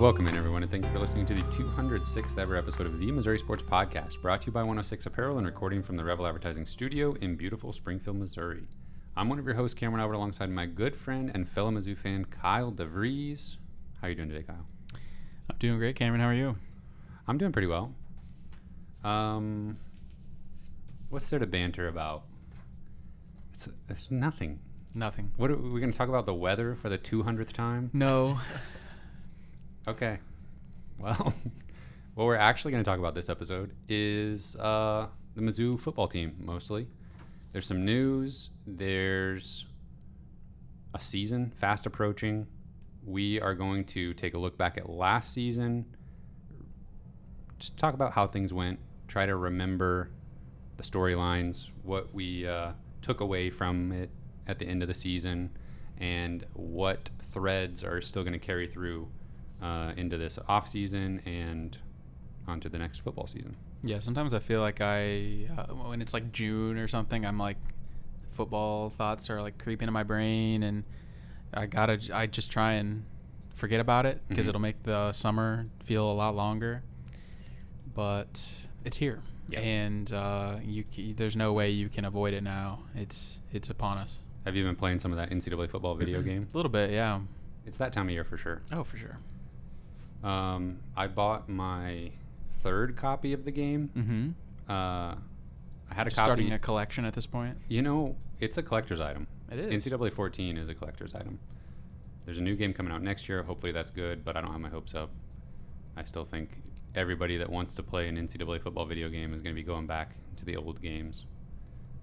Welcome in, everyone, and thank you for listening to the 206th ever episode of the Missouri Sports Podcast, brought to you by 106 Apparel and recording from the Rebel Advertising Studio in beautiful Springfield, Missouri. I'm one of your hosts, Cameron Albert, alongside my good friend and fellow Mizzou fan, Kyle DeVries. How are you doing today, Kyle? I'm doing great, Cameron. How are you? I'm doing pretty well. What's there to banter about? It's nothing. Nothing. What are we going to talk about? The weather for the 200th time? No. Okay. Well, what we're actually going to talk about this episode is the Mizzou football team, mostly. There's some news. There's a season fast approaching. We are going to take a look back at last season, just talk about how things went, try to remember the storylines, what we took away from it at the end of the season, and what threads are still going to carry through into this off season and onto the next football season. Yeah, sometimes I feel like when it's like June or something, I'm like, football thoughts are like creeping in my brain, and I just try and forget about it because it'll make the summer feel a lot longer. But it's here, and there's no way you can avoid it now. It's upon us. Have you been playing some of that NCAA football video game? A little bit, yeah. It's that time of year for sure. Oh, for sure. I bought my third copy of the game. Mm-hmm. I had a copy. Starting a collection at this point. You know, it's a collector's item. It is. NCAA 14 is a collector's item. There's a new game coming out next year. Hopefully that's good, but I don't have my hopes up. I still think everybody that wants to play an NCAA football video game is going to be going back to the old games.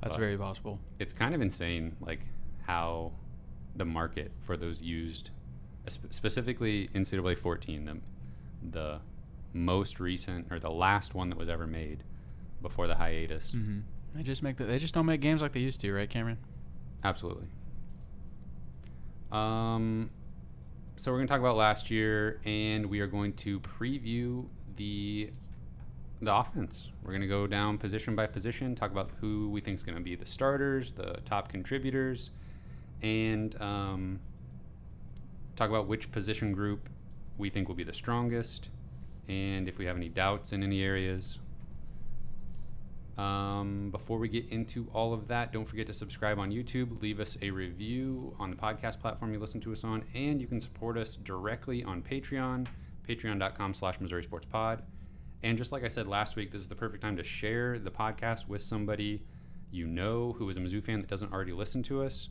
That's very possible. It's kind of insane, like, how the market for those used, specifically NCAA 14, the most recent, or the last one that was ever made before the hiatus. Mm-hmm. They just don't make games like they used to, right, Cameron? Absolutely. So we're going to talk about last year, and we are going to preview the offense. We're going to go down position by position, talk about who we think is going to be the starters, the top contributors, and talk about which position group we think will be the strongest, and if we have any doubts in any areas. Before we get into all of that, don't forget to subscribe on YouTube, leave us a review on the podcast platform you listen to us on, and you can support us directly on Patreon, patreon.com/Missouri Sports Pod. And just like I said last week, this is the perfect time to share the podcast with somebody you know who is a Mizzou fan that doesn't already listen to us,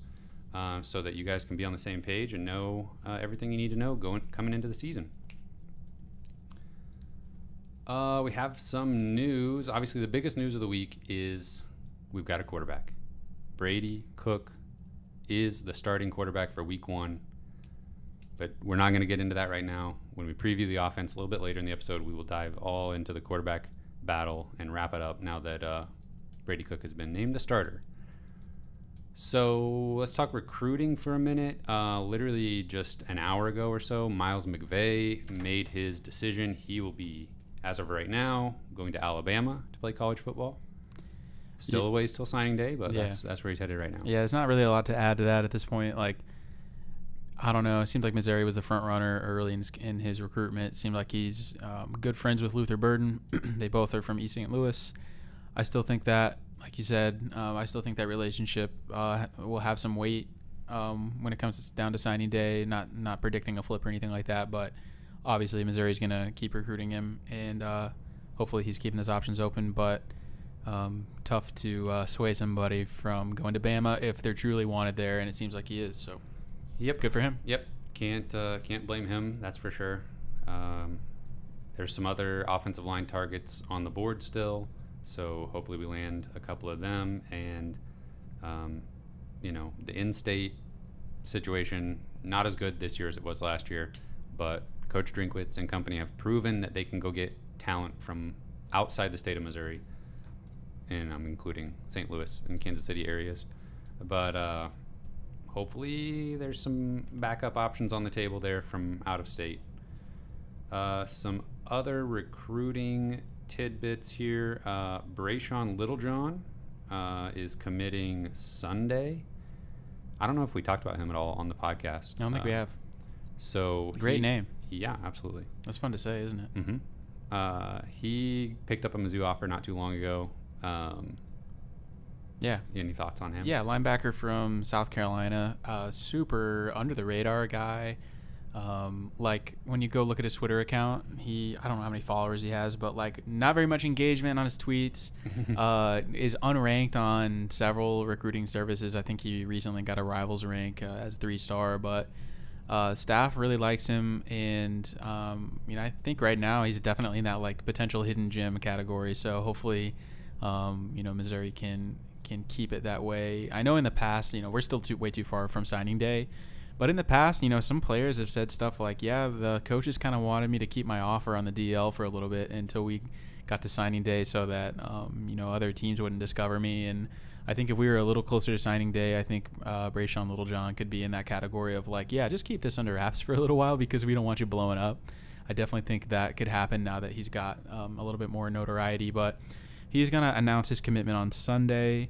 so that you guys can be on the same page and know everything you need to know coming into the season. We have some news. Obviously, the biggest news of the week is we've got a quarterback. Brady Cook is the starting quarterback for week 1. But we're not going to get into that right now. When we preview the offense a little bit later in the episode, we will dive all into the quarterback battle and wrap it up now that Brady Cook has been named the starter. So let's talk recruiting for a minute. Literally just an hour ago or so, Miles McVay made his decision. He will be, as of right now, going to Alabama to play college football. Still a ways till signing day, but that's where he's headed right now. Yeah, there's not really a lot to add to that at this point. Like, I don't know. It seemed like Missouri was the front runner early in his recruitment. It seemed like he's good friends with Luther Burden. They both are from East St. Louis. I still think that, like you said, I still think that relationship will have some weight when it comes down to signing day. Not predicting a flip or anything like that, but obviously Missouri's going to keep recruiting him, and hopefully he's keeping his options open. But tough to sway somebody from going to Bama if they're truly wanted there, and it seems like he is. So. Yep. Good for him. Yep. Can't blame him. That's for sure. There's some other offensive line targets on the board still, so hopefully we land a couple of them. And the in-state situation, not as good this year as it was last year, but Coach Drinkwitz and company have proven that they can go get talent from outside the state of Missouri, and I'm including St. Louis and Kansas City areas. But hopefully there's some backup options on the table there from out of state. Some other recruiting tidbits here. Brayshawn Littlejohn is committing Sunday. I don't know if we talked about him at all on the podcast. I don't think we have. So great name. Yeah, absolutely. That's fun to say, isn't it? He picked up a Mizzou offer not too long ago. Yeah. Any thoughts on him? Yeah, linebacker from South Carolina, super under the radar guy. Like when you go look at his Twitter account, I don't know how many followers he has, but like not very much engagement on his tweets. Is unranked on several recruiting services. I think he recently got a Rivals rank as 3-star, but staff really likes him, and I think right now he's definitely in that like potential hidden gem category. So hopefully, Missouri can keep it that way. I know in the past, we're still way too far from signing day. But in the past, some players have said stuff like, yeah, the coaches kind of wanted me to keep my offer on the DL for a little bit until we got to signing day so that, other teams wouldn't discover me. And I think if we were a little closer to signing day, I think Brayshawn Littlejohn could be in that category of like, yeah, just keep this under wraps for a little while because we don't want you blowing up. I definitely think that could happen now that he's got a little bit more notoriety. But he's going to announce his commitment on Sunday,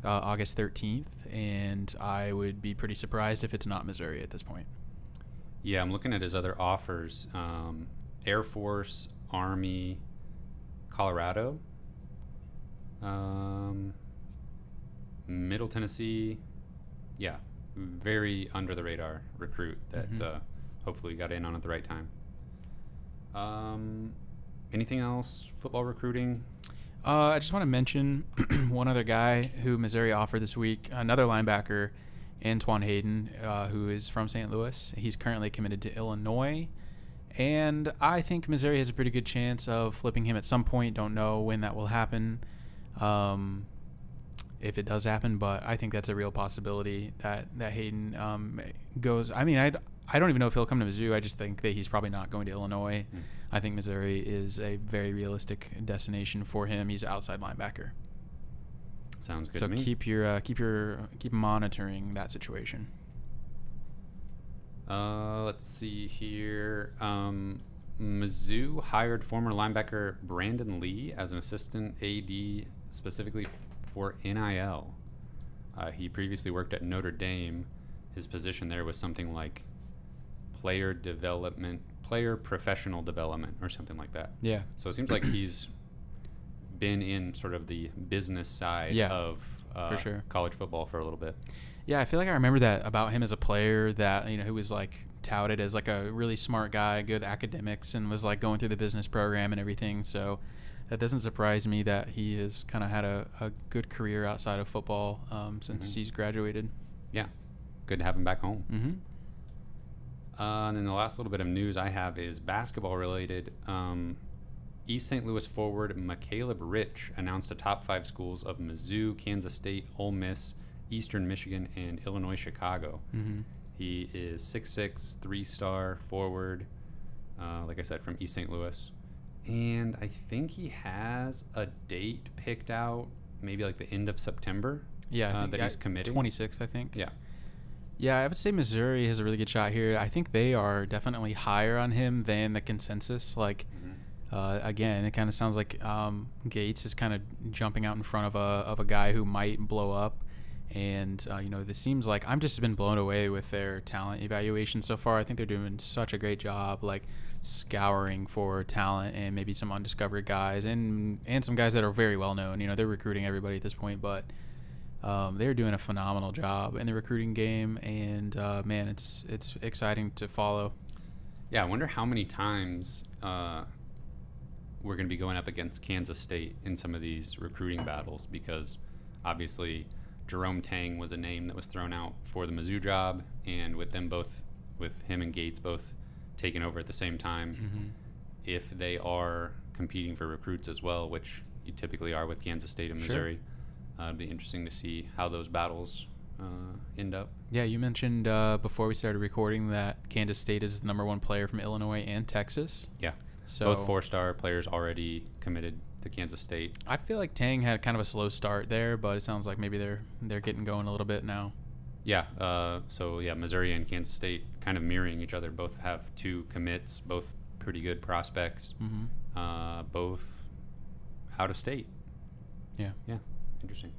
August 13th, and I would be pretty surprised if it's not Missouri at this point. Yeah, I'm looking at his other offers. Air Force, Army, Colorado, Middle Tennessee. Yeah, very under the radar recruit that hopefully got in on at the right time. Anything else? Football recruiting? I just want to mention one other guy who Missouri offered this week, another linebacker, Antoine Hayden, who is from St. Louis. He's currently committed to Illinois, and I think Missouri has a pretty good chance of flipping him at some point. Don't know when that will happen, if it does happen, but I think that's a real possibility that Hayden goes. I mean, I don't even know if he'll come to Mizzou. I just think that he's probably not going to Illinois. I think Missouri is a very realistic destination for him. He's an outside linebacker. Sounds good to me. So keep monitoring that situation. Let's see here. Mizzou hired former linebacker Brandon Lee as an assistant AD specifically for NIL. He previously worked at Notre Dame. His position there was something like player professional development or something like that. Yeah. So it seems like he's been in sort of the business side of for sure. college football for a little bit. Yeah, I feel like I remember that about him as a player, that who was like touted as like a really smart guy, good academics, and was like going through the business program and everything. So that doesn't surprise me that he has kind of had a good career outside of football since he's graduated. Yeah, good to have him back home. And then the last little bit of news I have is basketball related. East St. Louis forward McCaleb Rich announced the top 5 schools of Mizzou, Kansas State, Ole Miss, Eastern Michigan, and Illinois Chicago. He is 6'6", 3-star forward, like I said, from East St. Louis. And I think he has a date picked out, maybe like the end of September. Yeah, that he's committing. 26th, I think. Yeah. Yeah, I would say Missouri has a really good shot here. I think they are definitely higher on him than the consensus. Like, again, it kind of sounds like Gates is kind of jumping out in front of a guy who might blow up. And, this seems like I've just been blown away with their talent evaluation so far. I think they're doing such a great job, like scouring for talent and maybe some undiscovered guys and some guys that are very well known. They're recruiting everybody at this point, but they're doing a phenomenal job in the recruiting game. And, man, it's exciting to follow. Yeah, I wonder how many times we're going to be going up against Kansas State in some of these recruiting battles, because obviously Jerome Tang was a name that was thrown out for the Mizzou job, and with him and Gates both taking over at the same time, if they are competing for recruits as well, which you typically are with Kansas State and Missouri, it'd be interesting to see how those battles end up. Yeah, you mentioned before we started recording that Kansas State is the number 1 player from Illinois and Texas. Yeah, so both 4-star players already committed to Kansas State. I feel like Tang had kind of a slow start there, but it sounds like maybe they're getting going a little bit now. Yeah, Missouri and Kansas State kind of mirroring each other. Both have 2 commits, both pretty good prospects, both out of state. Yeah, interesting.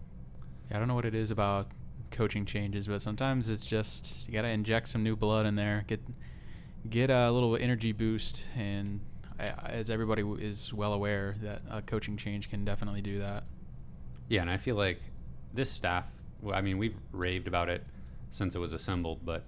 Yeah, I don't know what it is about coaching changes, but sometimes it's just you got to inject some new blood in there, get a little energy boost. And as everybody is well aware, that a coaching change can definitely do that. Yeah, and I feel like this staff, I mean, we've raved about it since it was assembled, but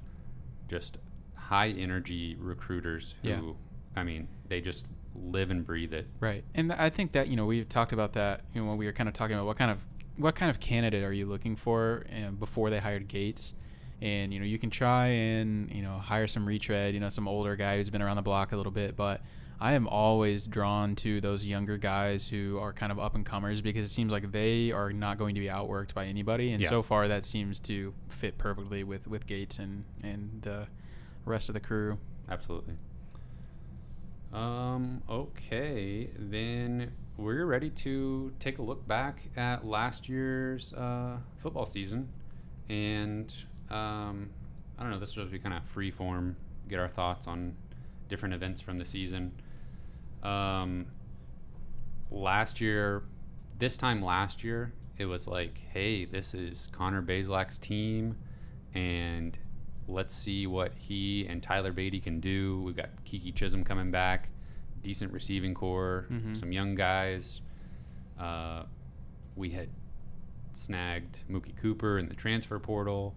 just high energy recruiters who, I mean, they just live and breathe it. Right. And I think that, we've talked about that, when we were kind of talking about what kind of candidate are you looking for before they hired Gates. And, you can try and, hire some retread, some older guy who's been around the block a little bit, but I am always drawn to those younger guys who are kind of up and comers, because it seems like they are not going to be outworked by anybody. And so far that seems to fit perfectly with Gates and the rest of the crew. Absolutely. Okay, then we're ready to take a look back at last year's football season. And I don't know, this will just be kind of free form, get our thoughts on different events from the season. This time last year, it was like, hey, this is Connor Bazelak's team, and let's see what he and Tyler Beatty can do. We've got Kiki Chisholm coming back, decent receiving core, some young guys. We had snagged Mookie Cooper in the transfer portal.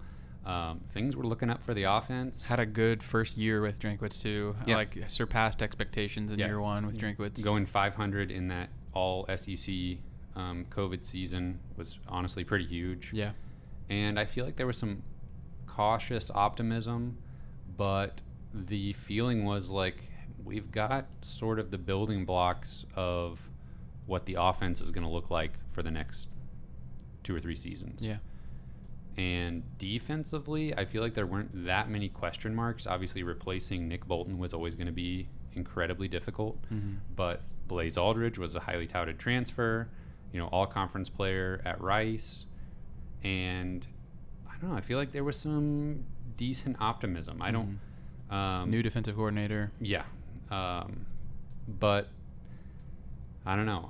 Things were looking up for the offense. Had a good first year with Drinkwitz too. Like surpassed expectations in year one with Drinkwitz. Going 500 in that all SEC COVID season was honestly pretty huge. Yeah. And I feel like there was some cautious optimism, but the feeling was like we've got sort of the building blocks of what the offense is going to look like for the next 2 or 3 seasons. Yeah. And defensively, I feel like there weren't that many question marks. Obviously, replacing Nick Bolton was always going to be incredibly difficult. But Blaze Aldridge was a highly touted transfer, all-conference player at Rice. And I don't know, I feel like there was some decent optimism. I don't... New defensive coordinator. Yeah. But I don't know.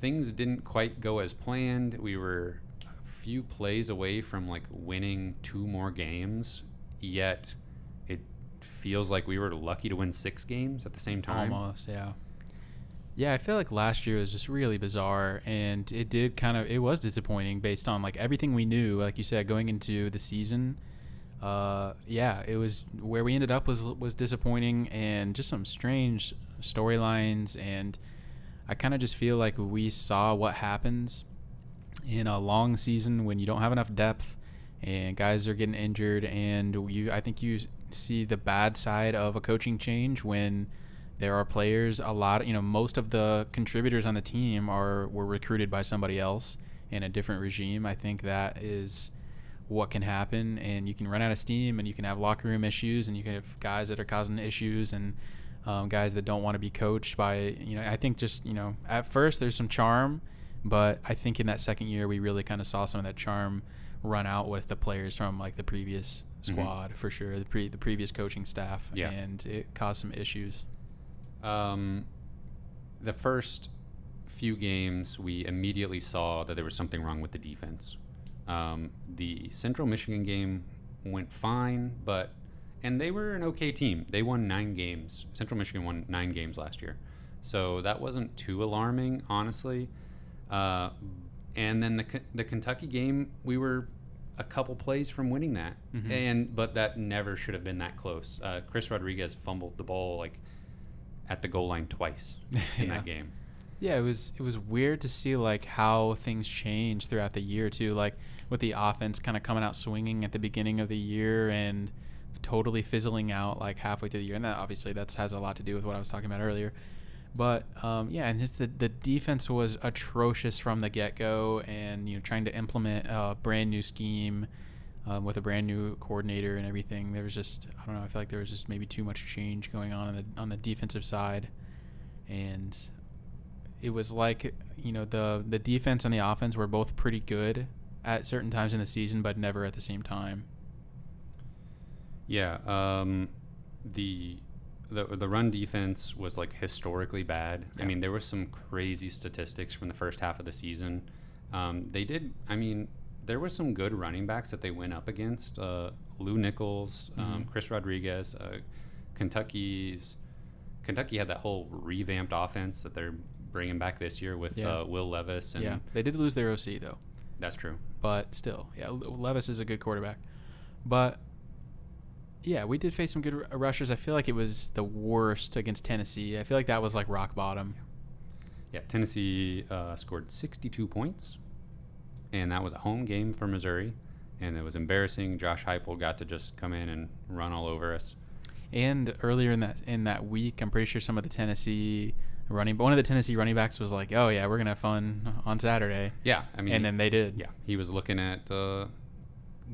Things didn't quite go as planned. We were few plays away from like winning 2 more games, yet it feels like we were lucky to win 6 games at the same time. Almost, yeah. I feel like last year was just really bizarre, and it was disappointing based on like everything we knew, like you said, going into the season. It was where we ended up was disappointing, and just some strange storylines, and I kind of just feel like we saw what happens in a long season when you don't have enough depth and guys are getting injured, and I think you see the bad side of a coaching change when there are players, most of the contributors on the team were recruited by somebody else in a different regime. I think that is what can happen, and you can run out of steam, and you can have locker room issues, and you can have guys that are causing issues, and guys that don't want to be coached by, I think just, at first there's some charm. But I think in that second year, we really kind of saw some of that charm run out with the players from like the previous squad, for sure, the previous coaching staff, and it caused some issues. The first few games, we immediately saw that there was something wrong with the defense. The Central Michigan game went fine, and they were an okay team. They won 9 games. Central Michigan won 9 games last year, so that wasn't too alarming, honestly. And then the Kentucky game, we were a couple plays from winning that, but that never should have been that close. Chris Rodriguez fumbled the ball like at the goal line twice in that game. Yeah, it was weird to see like how things changed throughout the year too, like with the offense kind of coming out swinging at the beginning of the year and totally fizzling out like halfway through the year, and that obviously has a lot to do with what I was talking about earlier. But and just the defense was atrocious from the get-go, and trying to implement a brand new scheme with a brand new coordinator and everything. There was just, I don't know, I feel like there was just maybe too much change going on the defensive side, and it was like the defense and the offense were both pretty good at certain times in the season, but never at the same time. Yeah, the run defense was like historically bad. Yeah. I mean, there were some crazy statistics from the first half of the season. There were some good running backs that they went up against. Lou Nichols, Chris Rodriguez, Kentucky had that whole revamped offense that they're bringing back this year with Will Levis. And yeah, they did lose their OC though. That's true. But still, yeah, Levis is a good quarterback. But yeah, we did face some good rushers. I feel like it was the worst against Tennessee. I feel like that was like rock bottom. Yeah, Tennessee scored 62 points, and that was a home game for Missouri, and it was embarrassing. Josh Heupel got to just come in and run all over us. And earlier in that week, I'm pretty sure one of the Tennessee running backs was like, "Oh yeah, we're gonna have fun on Saturday." Yeah, I mean, and then they did. Yeah, he was looking at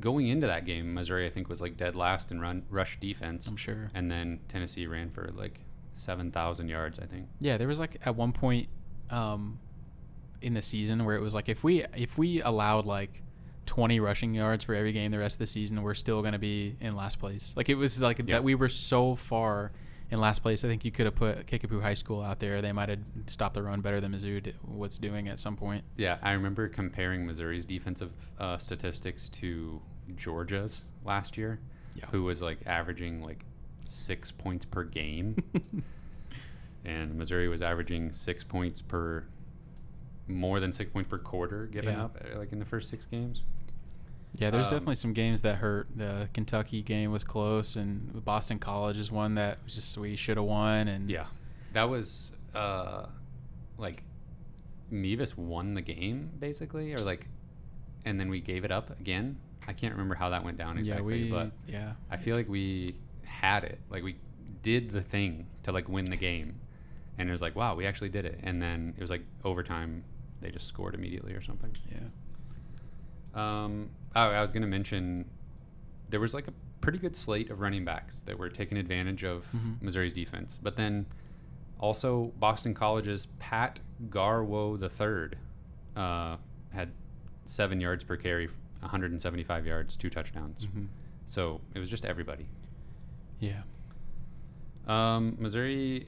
going into that game. Missouri, I think, was like dead last in rush defense. I'm sure. And then Tennessee ran for like 7,000 yards, I think. Yeah, there was like at one point in the season where it was like if we allowed like 20 rushing yards for every game the rest of the season, we're still going to be in last place. Like it was like that we were so far in last place. I think you could have put Kickapoo High School out there. They might have stopped the run better than Mizzou was doing at some point. Yeah, I remember comparing Missouri's defensive statistics to Georgia's last year, who was like averaging like 6 points per game. And Missouri was averaging more than 6 points per quarter given up like in the first 6 games. Yeah, there's definitely some games that hurt. The Kentucky game was close, and Boston College is one that was just we should have won. And yeah, that was like Mevis won the game basically, or like, and then we gave it up again. I can't remember how that went down exactly, but I feel like we had it. Like we did the thing to like win the game, and it was like, wow, we actually did it. And then it was like overtime, they just scored immediately or something. Yeah. I was going to mention there was like a pretty good slate of running backs that were taking advantage of Missouri's defense. But then also Boston College's Pat Garwo III had 7 yards per carry, 175 yards, 2 touchdowns. So it was just everybody. Yeah. Missouri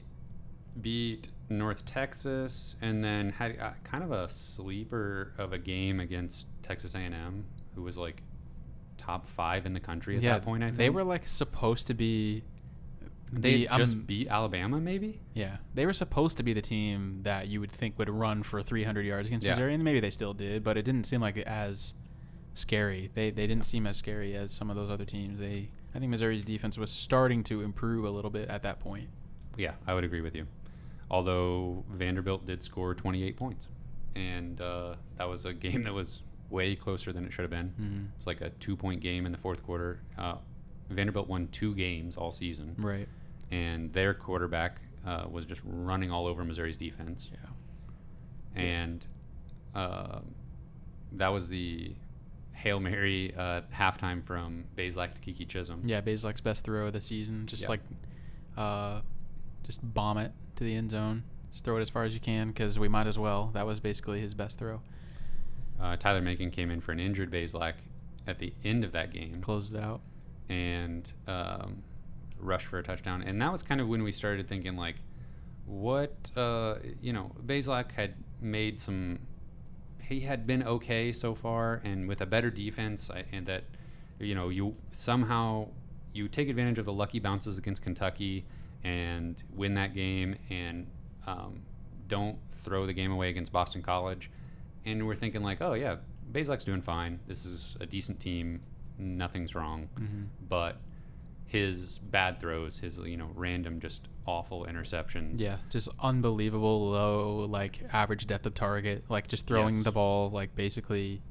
beat North Texas and then had kind of a sleeper of a game against Texas A&M, who was like top 5 in the country at that point, I think. They were like supposed to be... They just beat Alabama, maybe? Yeah. They were supposed to be the team that you would think would run for 300 yards against Missouri, and maybe they still did, but it didn't seem like as scary. They didn't seem as scary as some of those other teams. I think Missouri's defense was starting to improve a little bit at that point. Yeah, I would agree with you. Although Vanderbilt did score 28 points. And that was a game that was way closer than it should have been. It was like a 2-point game in the fourth quarter. Vanderbilt won 2 games all season. Right. And their quarterback was just running all over Missouri's defense. Yeah. And that was the Hail Mary halftime from Bazelak to Kiki Chisholm. Yeah, Bazelak's best throw of the season. Just just bomb it to the end zone. Just throw it as far as you can because we might as well. That was basically his best throw. Tyler Macon came in for an injured Bazelak at the end of that game. Closed it out. And rushed for a touchdown. And that was kind of when we started thinking, like, what, Bazelak had made some... He had been okay so far, and with a better defense, and that, you take advantage of the lucky bounces against Kentucky and win that game and don't throw the game away against Boston College. And we're thinking like, oh yeah, Bazelak's doing fine. This is a decent team. Nothing's wrong. But his bad throws, his random just awful interceptions. Yeah, just unbelievable low like average depth of target. Like just throwing the ball like basically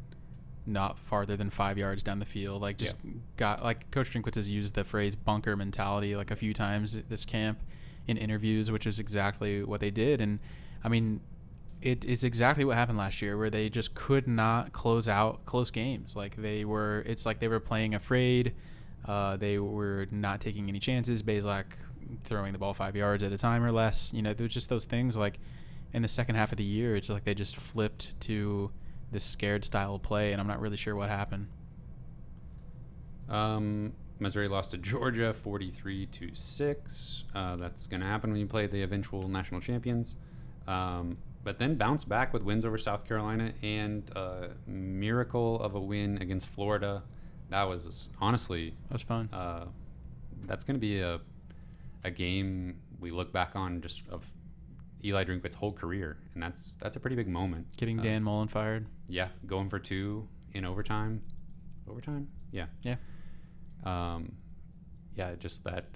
not farther than 5 yards down the field. Like just got like Coach Drinkwitz has used the phrase bunker mentality like a few times at this camp in interviews, which is exactly what they did. And I mean, it is exactly what happened last year, where they just could not close out close games. Like it's like they were playing afraid. They were not taking any chances. Bazelak throwing the ball 5 yards at a time or less. There was just those things. Like in the second half of the year, it's like they just flipped to this scared style of play, and I'm not really sure what happened. Missouri lost to Georgia 43-6. That's going to happen when you play the eventual national champions. But then bounced back with wins over South Carolina and a miracle of a win against Florida. That was honestly... That was fun. That's going to be a a game we look back on just of Eli Drinkwitz's whole career, and that's a pretty big moment. Getting Dan Mullen fired. Yeah, going for 2 in overtime. Yeah. Yeah, just that.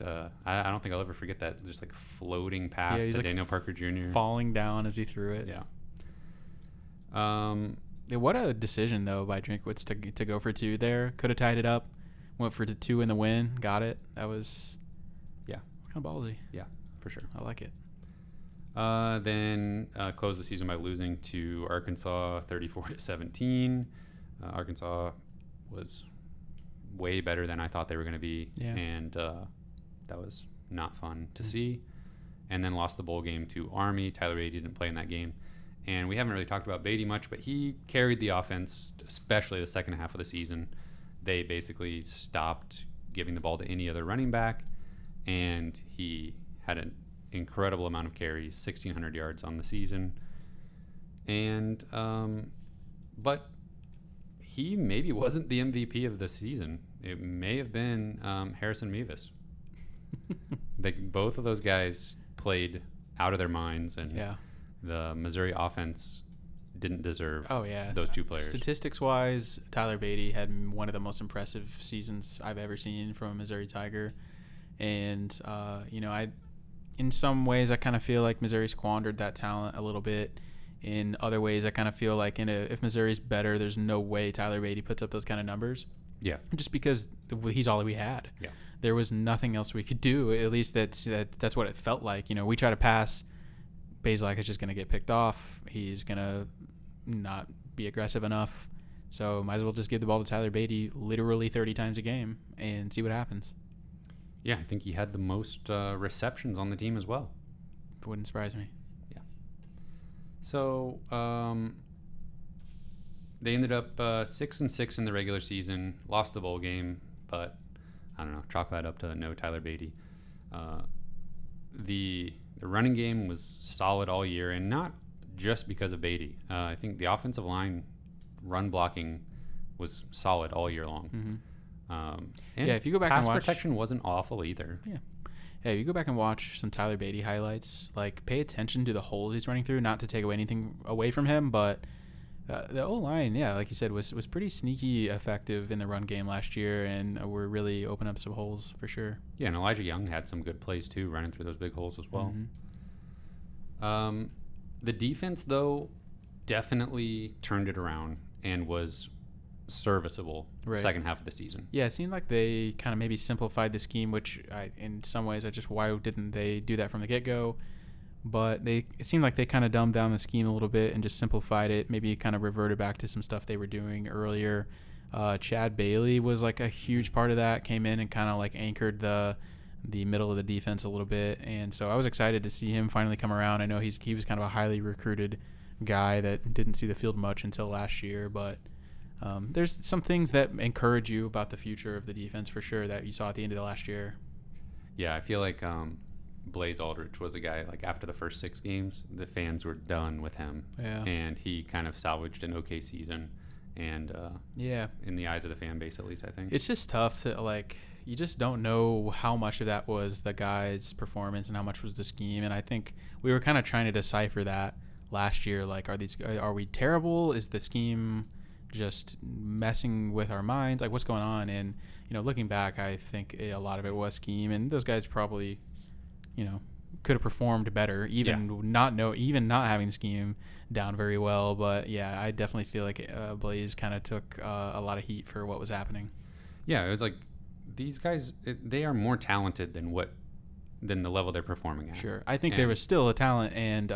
I don't think I'll ever forget that. Just like floating pass to Daniel Parker Jr. falling down as he threw it. Yeah. What a decision though by Drinkwitz to go for 2 there. Could have tied it up. Went for the 2 in the win. Got it. That was kind of ballsy. Yeah, for sure. I like it. Then closed the season by losing to Arkansas 34-17. Arkansas was way better than I thought they were going to be, and that was not fun to see. And then lost the bowl game to Army. Tyler Beatty didn't play in that game, and we haven't really talked about Beatty much, but he carried the offense, especially the second half of the season. They basically stopped giving the ball to any other running back, and he had an incredible amount of carries, 1,600 yards on the season. And but he maybe wasn't the MVP of the season. It may have been Harrison Mevis. Both of those guys played out of their minds, and the Missouri offense didn't deserve those 2 players. Statistics-wise, Tyler Beatty had one of the most impressive seasons I've ever seen from a Missouri Tiger. And, in some ways, I kind of feel like Missouri squandered that talent a little bit. In other ways, I kind of feel like if Missouri's better, there's no way Tyler Beatty puts up those kind of numbers. Yeah. Just because he's all we had. Yeah. There was nothing else we could do. At least that's what it felt like. We try to pass. Bazelak is just going to get picked off. He's going to not be aggressive enough. So might as well just give the ball to Tyler Beatty literally 30 times a game and see what happens. Yeah, I think he had the most receptions on the team as well. It wouldn't surprise me. So they ended up 6-6 in the regular season, lost the bowl game, but I don't know, chalk that up to no Tyler Beatty. The running game was solid all year, and not just because of Beatty. I think the offensive line run blocking was solid all year long. And if you go back and watch, pass protection wasn't awful either. Yeah, if you go back and watch some Tyler Beatty highlights, like pay attention to the holes he's running through, not to take anything away from him, but the O-line, like you said, was pretty sneaky effective in the run game last year, and we're really opening up some holes for sure. Yeah, and Elijah Young had some good plays too, running through those big holes as well. The defense, though, definitely turned it around and was serviceable second half of the season. Yeah, it seemed like they kind of maybe simplified the scheme, which in some ways why didn't they do that from the get-go? But it seemed like they kind of dumbed down the scheme a little bit and just simplified it, maybe kind of reverted back to some stuff they were doing earlier. Chad Bailey was like a huge part of that, came in and kind of like anchored the middle of the defense a little bit, and so I was excited to see him finally come around. I know he was kind of a highly recruited guy that didn't see the field much until last year, but there's some things that encourage you about the future of the defense for sure that you saw at the end of the last year. Yeah, I feel like Blaze Aldrich was a guy, like after the first 6 games, the fans were done with him. Yeah. And he kind of salvaged an okay season. And in the eyes of the fan base, at least, I think. It's just tough to, you just don't know how much of that was the guy's performance and how much was the scheme. And I think we were kind of trying to decipher that last year. Like, are we terrible? Is the scheme just messing with our minds? Like, what's going on? And, looking back, I think a lot of it was scheme. And those guys probably, could have performed better, even not having the scheme down very well. But, yeah, I definitely feel like Blaze kind of took a lot of heat for what was happening. Yeah, it was like these guys, they are more talented than the level they're performing at. Sure. I think there was still a talent and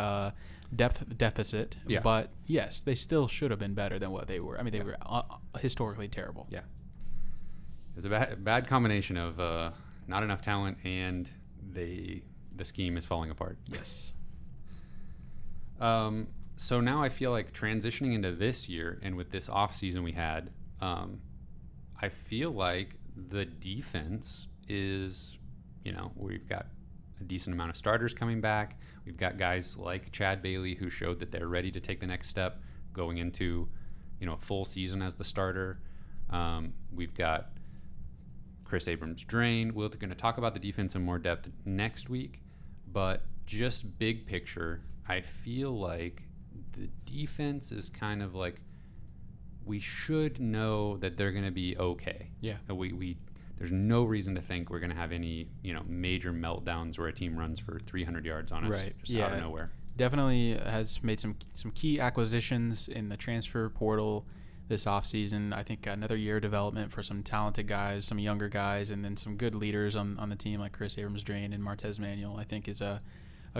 depth deficit. Yeah. But, yes, they still should have been better than what they were. I mean, they were historically terrible. Yeah. It was a bad combination of not enough talent and the scheme is falling apart. Yes. So now I feel like transitioning into this year and with this off season we had, I feel like the defense is, we've got a decent amount of starters coming back. We've got guys like Chad Bailey who showed that they're ready to take the next step going into, a full season as the starter. We've got Chris Abrams drain. We're going to talk about the defense in more depth next week, but just big picture, I feel like the defense is kind of like we should know that they're going to be okay. Yeah. There's no reason to think we're going to have any, major meltdowns where a team runs for 300 yards on us just out of nowhere. Definitely has made some key acquisitions in the transfer portal this offseason. I think another year of development for some talented guys, some younger guys, and then some good leaders on the team like Chris Abrams-Drain and Martez Manuel, I think is a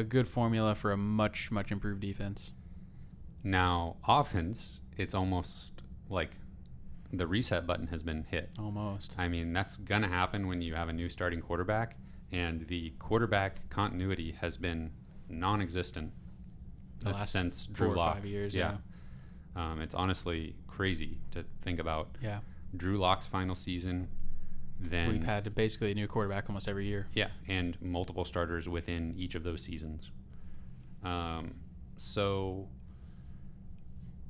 good formula for a much, much improved defense. Now, offense, it's almost like the reset button has been hit. Almost. I mean, that's going to happen when you have a new starting quarterback, and the quarterback continuity has been non-existent since Drew Lock. 5 years. Yeah. It's honestly crazy to think about. Yeah. Drew Lock's final season. Then we've had basically a new quarterback almost every year. Yeah, and multiple starters within each of those seasons. So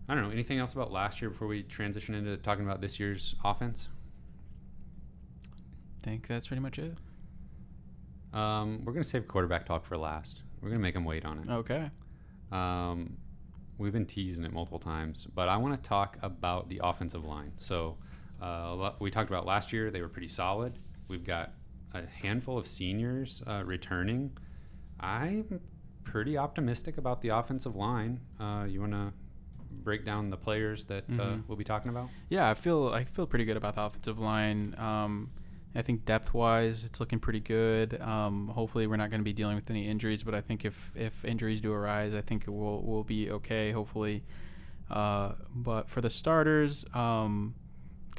I don't know. Anything else about last year before we transition into talking about this year's offense? I think that's pretty much it. We're going to save quarterback talk for last. We're going to make them wait on it. Okay. We've been teasing it multiple times, but I want to talk about the offensive line. So we talked about last year. They were pretty solid. We've got a handful of seniors returning. I'm pretty optimistic about the offensive line. You want to break down the players that we'll be talking about? Yeah, I feel pretty good about the offensive line. I think depth-wise, it's looking pretty good. Hopefully, we're not going to be dealing with any injuries, but I think if injuries do arise, I think we'll be okay, hopefully. But for the starters, kind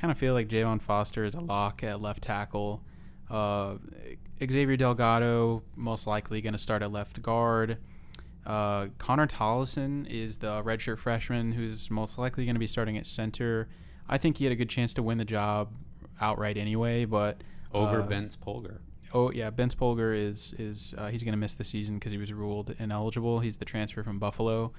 of feel like Javon Foster is a lock at left tackle. Xavier Delgado, most likely going to start at left guard. Connor Tollison is the redshirt freshman who's most likely going to be starting at center. I think he had a good chance to win the job outright anyway, but over Bence Polgar. Oh yeah, Bence Polgar is he's going to miss the season because he was ruled ineligible. He's the transfer from Buffalo.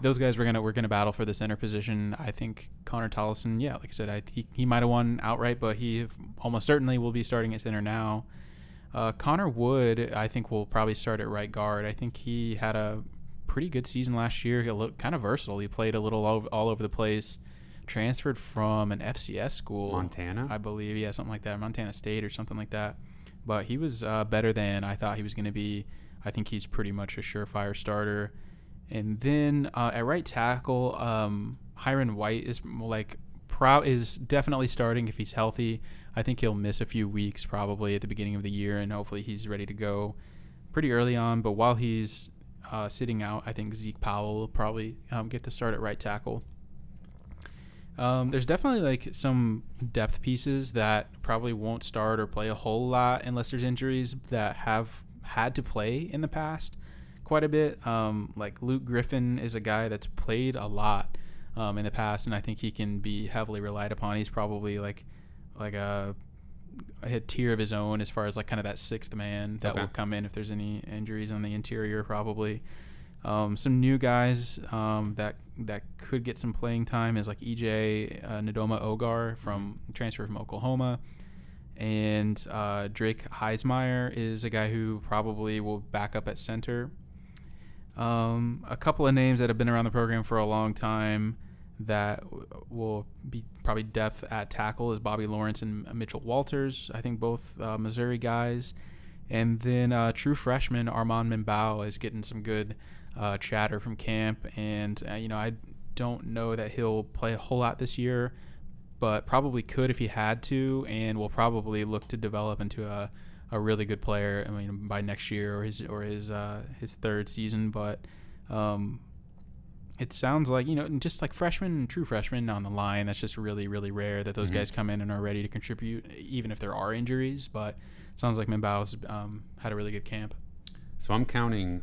Those guys we're gonna battle for the center position. I think Connor Tollison, yeah, like I said, he might have won outright, but he almost certainly will be starting at center now. Connor Wood, I think, will probably start at right guard. I think he had a pretty good season last year. He looked kind of versatile. He played a little all over the place. Transferred from an FCS school. Montana? I believe. Yeah, something like that. Montana State or something like that. But he was better than I thought he was going to be. I think he's pretty much a surefire starter. And then at right tackle, Hiron White is definitely starting if he's healthy. I think he'll miss a few weeks probably at the beginning of the year, and hopefully he's ready to go pretty early on. But while he's sitting out, I think Zeke Powell will probably get to start at right tackle. There's definitely some depth pieces that probably won't start or play a whole lot unless there's injuries that have had to play in the past quite a bit. Like Luke Griffin is a guy that's played a lot in the past, and I think he can be heavily relied upon. He's probably like a tier of his own as far as kind of that sixth man that will come in if there's any injuries on the interior probably. Some new guys that could get some playing time is like EJ Nadoma Ogar from transfer from Oklahoma, and Drake Heismeyer is a guy who probably will back up at center. A couple of names that have been around the program for a long time that will be probably depth at tackle is Bobby Lawrence and Mitchell Walters. I think both Missouri guys. And then true freshman Armand Mimbao is getting some good chatter from camp. And, I don't know that he'll play a whole lot this year, but probably could if he had to, and will probably look to develop into a really good player. I mean, by next year or his third season. But it sounds like, just like true freshmen on the line, that's just really, really rare that those guys come in and are ready to contribute, even if there are injuries. But it sounds like Mimbao's had a really good camp. So I'm counting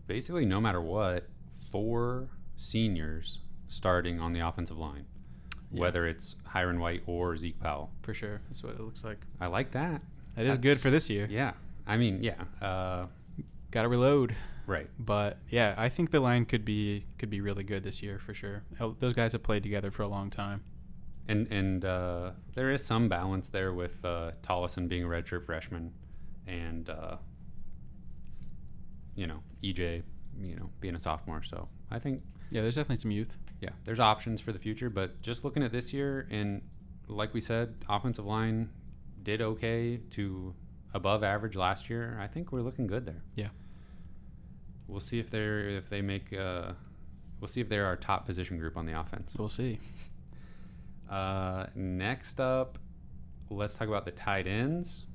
basically no matter what, 4 seniors starting on the offensive line, whether it's Hiron White or Zeke Powell. For sure. That's what it looks like. I like that. That's good for this year. Yeah. I mean, yeah. Got to reload. Right. But, yeah, I think the line could be really good this year for sure. Those guys have played together for a long time. And there is some balance there with Tollison being a redshirt freshman, and EJ, being a sophomore. So I think there's definitely some youth. Yeah, there's options for the future, but just looking at this year, and like we said, offensive line did okay to above average last year. I think we're looking good there. Yeah. We'll see if they're our top position group on the offense. We'll see. Next up, let's talk about the tight ends.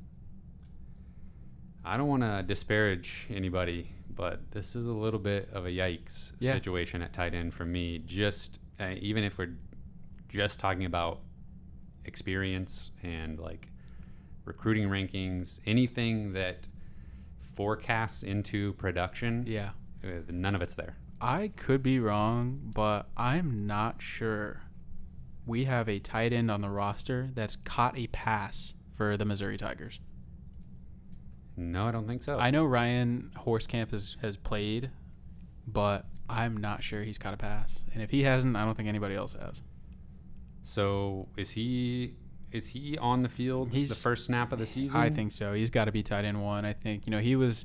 I don't want to disparage anybody, but this is a little bit of a yikes situation at tight end for me. Just even if we're just talking about experience and like recruiting rankings, anything that forecasts into production, none of it's there. I could be wrong, but I'm not sure we have a tight end on the roster that's caught a pass for the Missouri Tigers. No, I don't think so. I know Ryan Horskamp has played, but I'm not sure he's caught a pass. And if he hasn't, I don't think anybody else has. So is he on the field the first snap of the season? I think so. He's got to be tight end one. I think, he was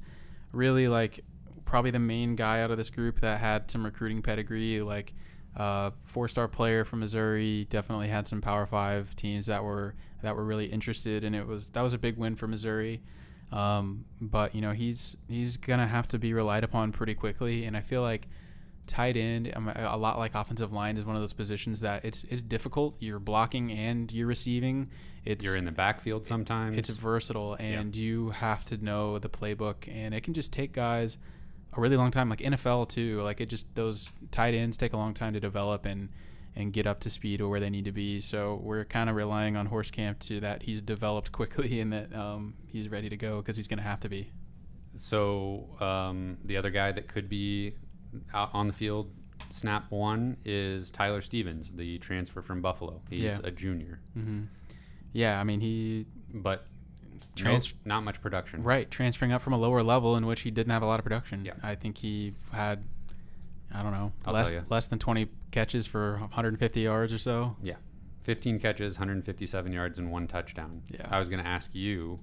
really like probably the main guy out of this group that had some recruiting pedigree, like 4-star player from Missouri, definitely had some Power 5 teams that were really interested, and that was a big win for Missouri. But he's gonna have to be relied upon pretty quickly, and I feel like tight end, a lot like offensive line, is one of those positions that it's difficult. You're blocking and you're receiving. You're in the backfield sometimes. It's versatile, and you have to know the playbook, and it can just take guys a really long time. Like NFL too, like those tight ends take a long time to develop and get up to speed or where they need to be. So we're kind of relying on Horskamp to that he's developed quickly and that he's ready to go, because he's going to have to be. So the other guy that could be out on the field snap one is Tyler Stevens, the transfer from Buffalo. He's a junior. Mm-hmm. Yeah, I mean not much production. Right, transferring up from a lower level in which he didn't have a lot of production. Yeah. I think he had, I don't know, tell you. less than 20 catches for 150 yards or so. Yeah, 15 catches, 157 yards, and 1 touchdown. Yeah. I was going to ask you,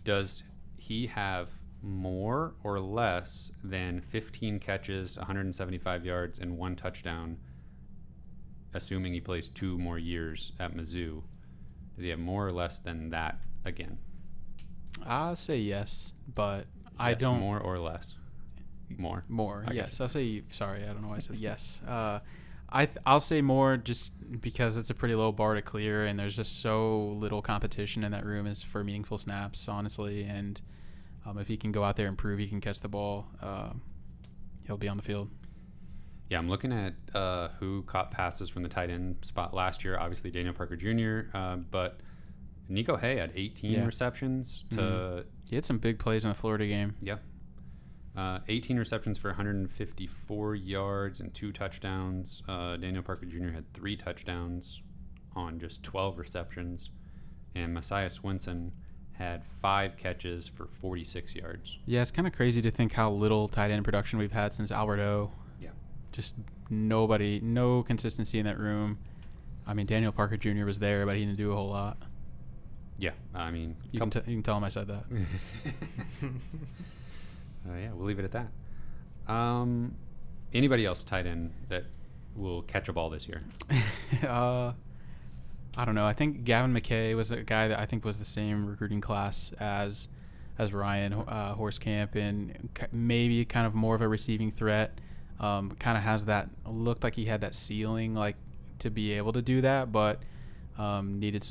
does he have more or less than 15 catches, 175 yards, and 1 touchdown, assuming he plays 2 more years at Mizzou? Does he have more or less than that again? I'll say yes, but I Yes, don't. More or less? More. Yes. I'll say, sorry, I don't know why I said yes. I'll say more just because it's a pretty low bar to clear, and there's just so little competition in that room is for meaningful snaps, honestly. And if he can go out there and prove he can catch the ball, he'll be on the field. Yeah, I'm looking at who caught passes from the tight end spot last year. Obviously, Daniel Parker Jr., but Nico Hay had 18 receptions. He had some big plays in the Florida game. Yeah. 18 receptions for 154 yards and 2 touchdowns. Daniel Parker Jr. had 3 touchdowns on just 12 receptions. And Messiah Swinson had 5 catches for 46 yards. Yeah, it's kind of crazy to think how little tight end production we've had since Alberto. Yeah. Just no consistency in that room. I mean, Daniel Parker Jr. was there, but he didn't do a whole lot. Yeah, I mean... You can tell him I said that. Yeah, we'll leave it at that. Anybody else tight end that will catch a ball this year? I don't know. I think Gavin McKay was a guy that I think was the same recruiting class as Ryan Horskamp, and maybe kind of more of a receiving threat. Kind of has that, looked like he had that ceiling, like to be able to do that, but needed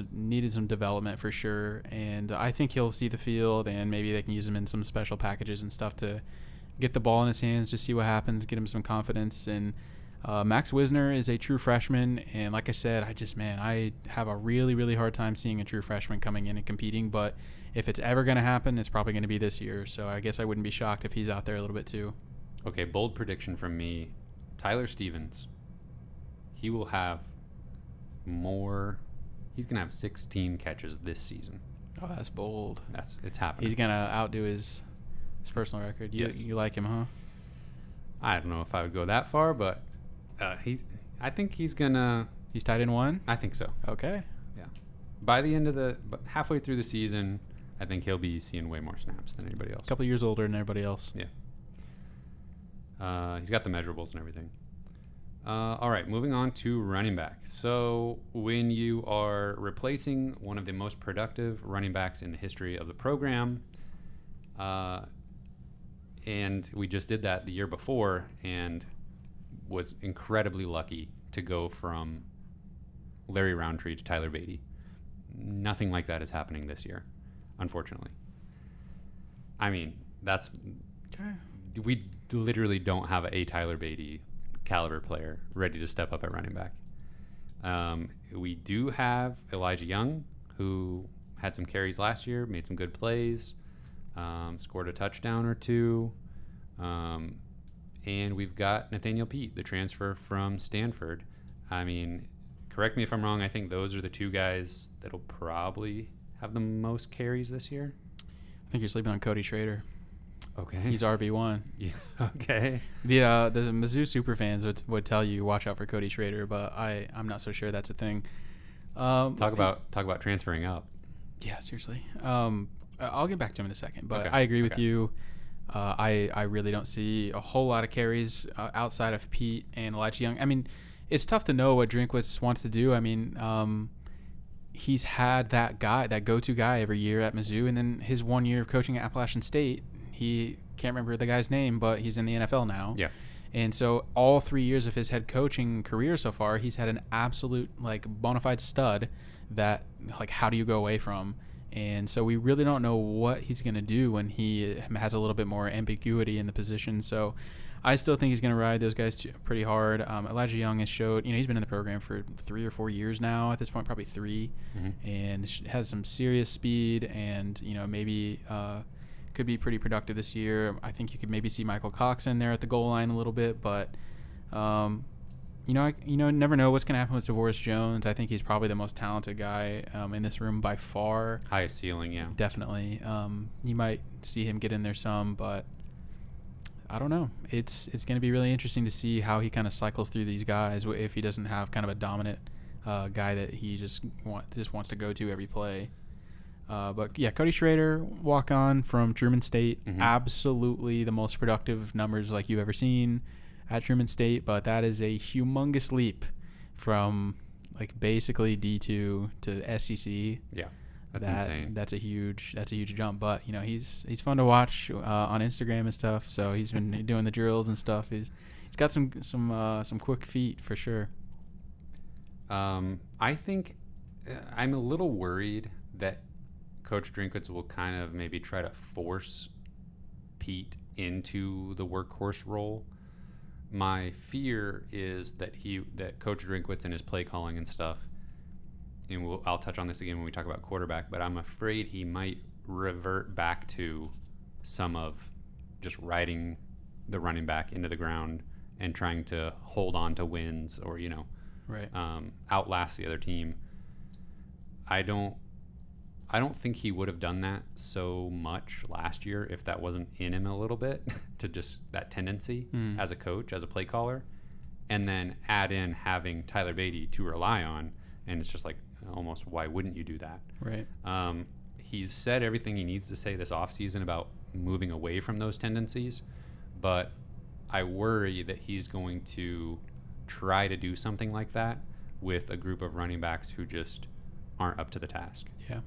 some development for sure. And I think he'll see the field, and maybe they can use him in some special packages and stuff to get the ball in his hands, just see what happens, get him some confidence. And Max Wisner is a true freshman, and like I said, I have a really, really hard time seeing a true freshman coming in and competing, but if it's ever going to happen, it's probably going to be this year. So I guess I wouldn't be shocked if he's out there a little bit too. Okay, bold prediction from me. Tyler Stevens, he will have more. He's going to have 16 catches this season. Oh, that's bold. It's happening. He's going to outdo his personal record. You like him, huh? I don't know if I would go that far, but I think he's going to He's tight end 1? I think so. Okay. Yeah. By the end of halfway through the season, I think he'll be seeing way more snaps than anybody else. A couple years older than everybody else. Yeah. He's got the measurables and everything. All right, moving on to running back. So when you are replacing one of the most productive running backs in the history of the program, and we just did that the year before and was incredibly lucky to go from Larry Roundtree to Tyler Beatty. Nothing like that is happening this year, unfortunately. I mean, we literally don't have a Tyler Beatty caliber player ready to step up at running back. We do have Elijah Young, who had some carries last year, made some good plays, scored a touchdown or two. And we've got Nathaniel Pete, the transfer from Stanford. I mean, correct me if I'm wrong, I think those are the two guys that'll probably have the most carries this year. I think you're sleeping on Cody Schrader. Okay. He's RB1. Yeah. Okay. The Mizzou superfans would tell you watch out for Cody Schrader, but I'm not so sure that's a thing. Talk about transferring up. Yeah, seriously. I'll get back to him in a second, but Okay. I agree with you. I really don't see a whole lot of carries outside of Pete and Elijah Young. I mean, it's tough to know what Drinkwitz wants to do. I mean, he's had that go-to guy every year at Mizzou, and then his 1 year of coaching at Appalachian State, he can't remember the guy's name, but he's in the NFL now. Yeah. And so all 3 years of his head coaching career so far, he's had an absolute bona fide stud that how do you go away from? And so we really don't know what he's going to do when he has a little bit more ambiguity in the position. So I still think he's going to ride those guys pretty hard. Elijah Young has showed, he's been in the program for 3 or 4 years now at this point, probably 3, and has some serious speed and, maybe could be pretty productive this year. I think you could maybe see Michael Cox in there at the goal line a little bit, but never know what's going to happen with DeVoris Jones. I think he's probably the most talented guy in this room by far. Highest ceiling, yeah. Definitely. You might see him get in there some, but I don't know. It's going to be really interesting to see how he kind of cycles through these guys if he doesn't have kind of a dominant guy that he just wants to go to every play. But yeah, Cody Schrader, walk on from Truman State, absolutely the most productive numbers you've ever seen at Truman State, but that is a humongous leap from basically D2 to SEC. Yeah, that's insane. That's a huge jump. But he's fun to watch on Instagram and stuff. So he's been doing the drills and stuff. He's got some quick feet for sure. I think I'm a little worried that Coach Drinkwitz will kind of maybe try to force Pete into the workhorse role. My fear is that Coach Drinkwitz and his play calling and stuff, and I'll touch on this again when we talk about quarterback, but I'm afraid he might revert back to some of just riding the running back into the ground and trying to hold on to wins or, right. Outlast the other team. I don't think he would have done that so much last year if that wasn't in him a little bit to just that tendency as a coach, as a play caller, and then add in having Tyler Beatty to rely on. And it's just almost, why wouldn't you do that? Right. He's said everything he needs to say this offseason about moving away from those tendencies, but I worry that he's going to try to do something like that with a group of running backs who just aren't up to the task. Yeah.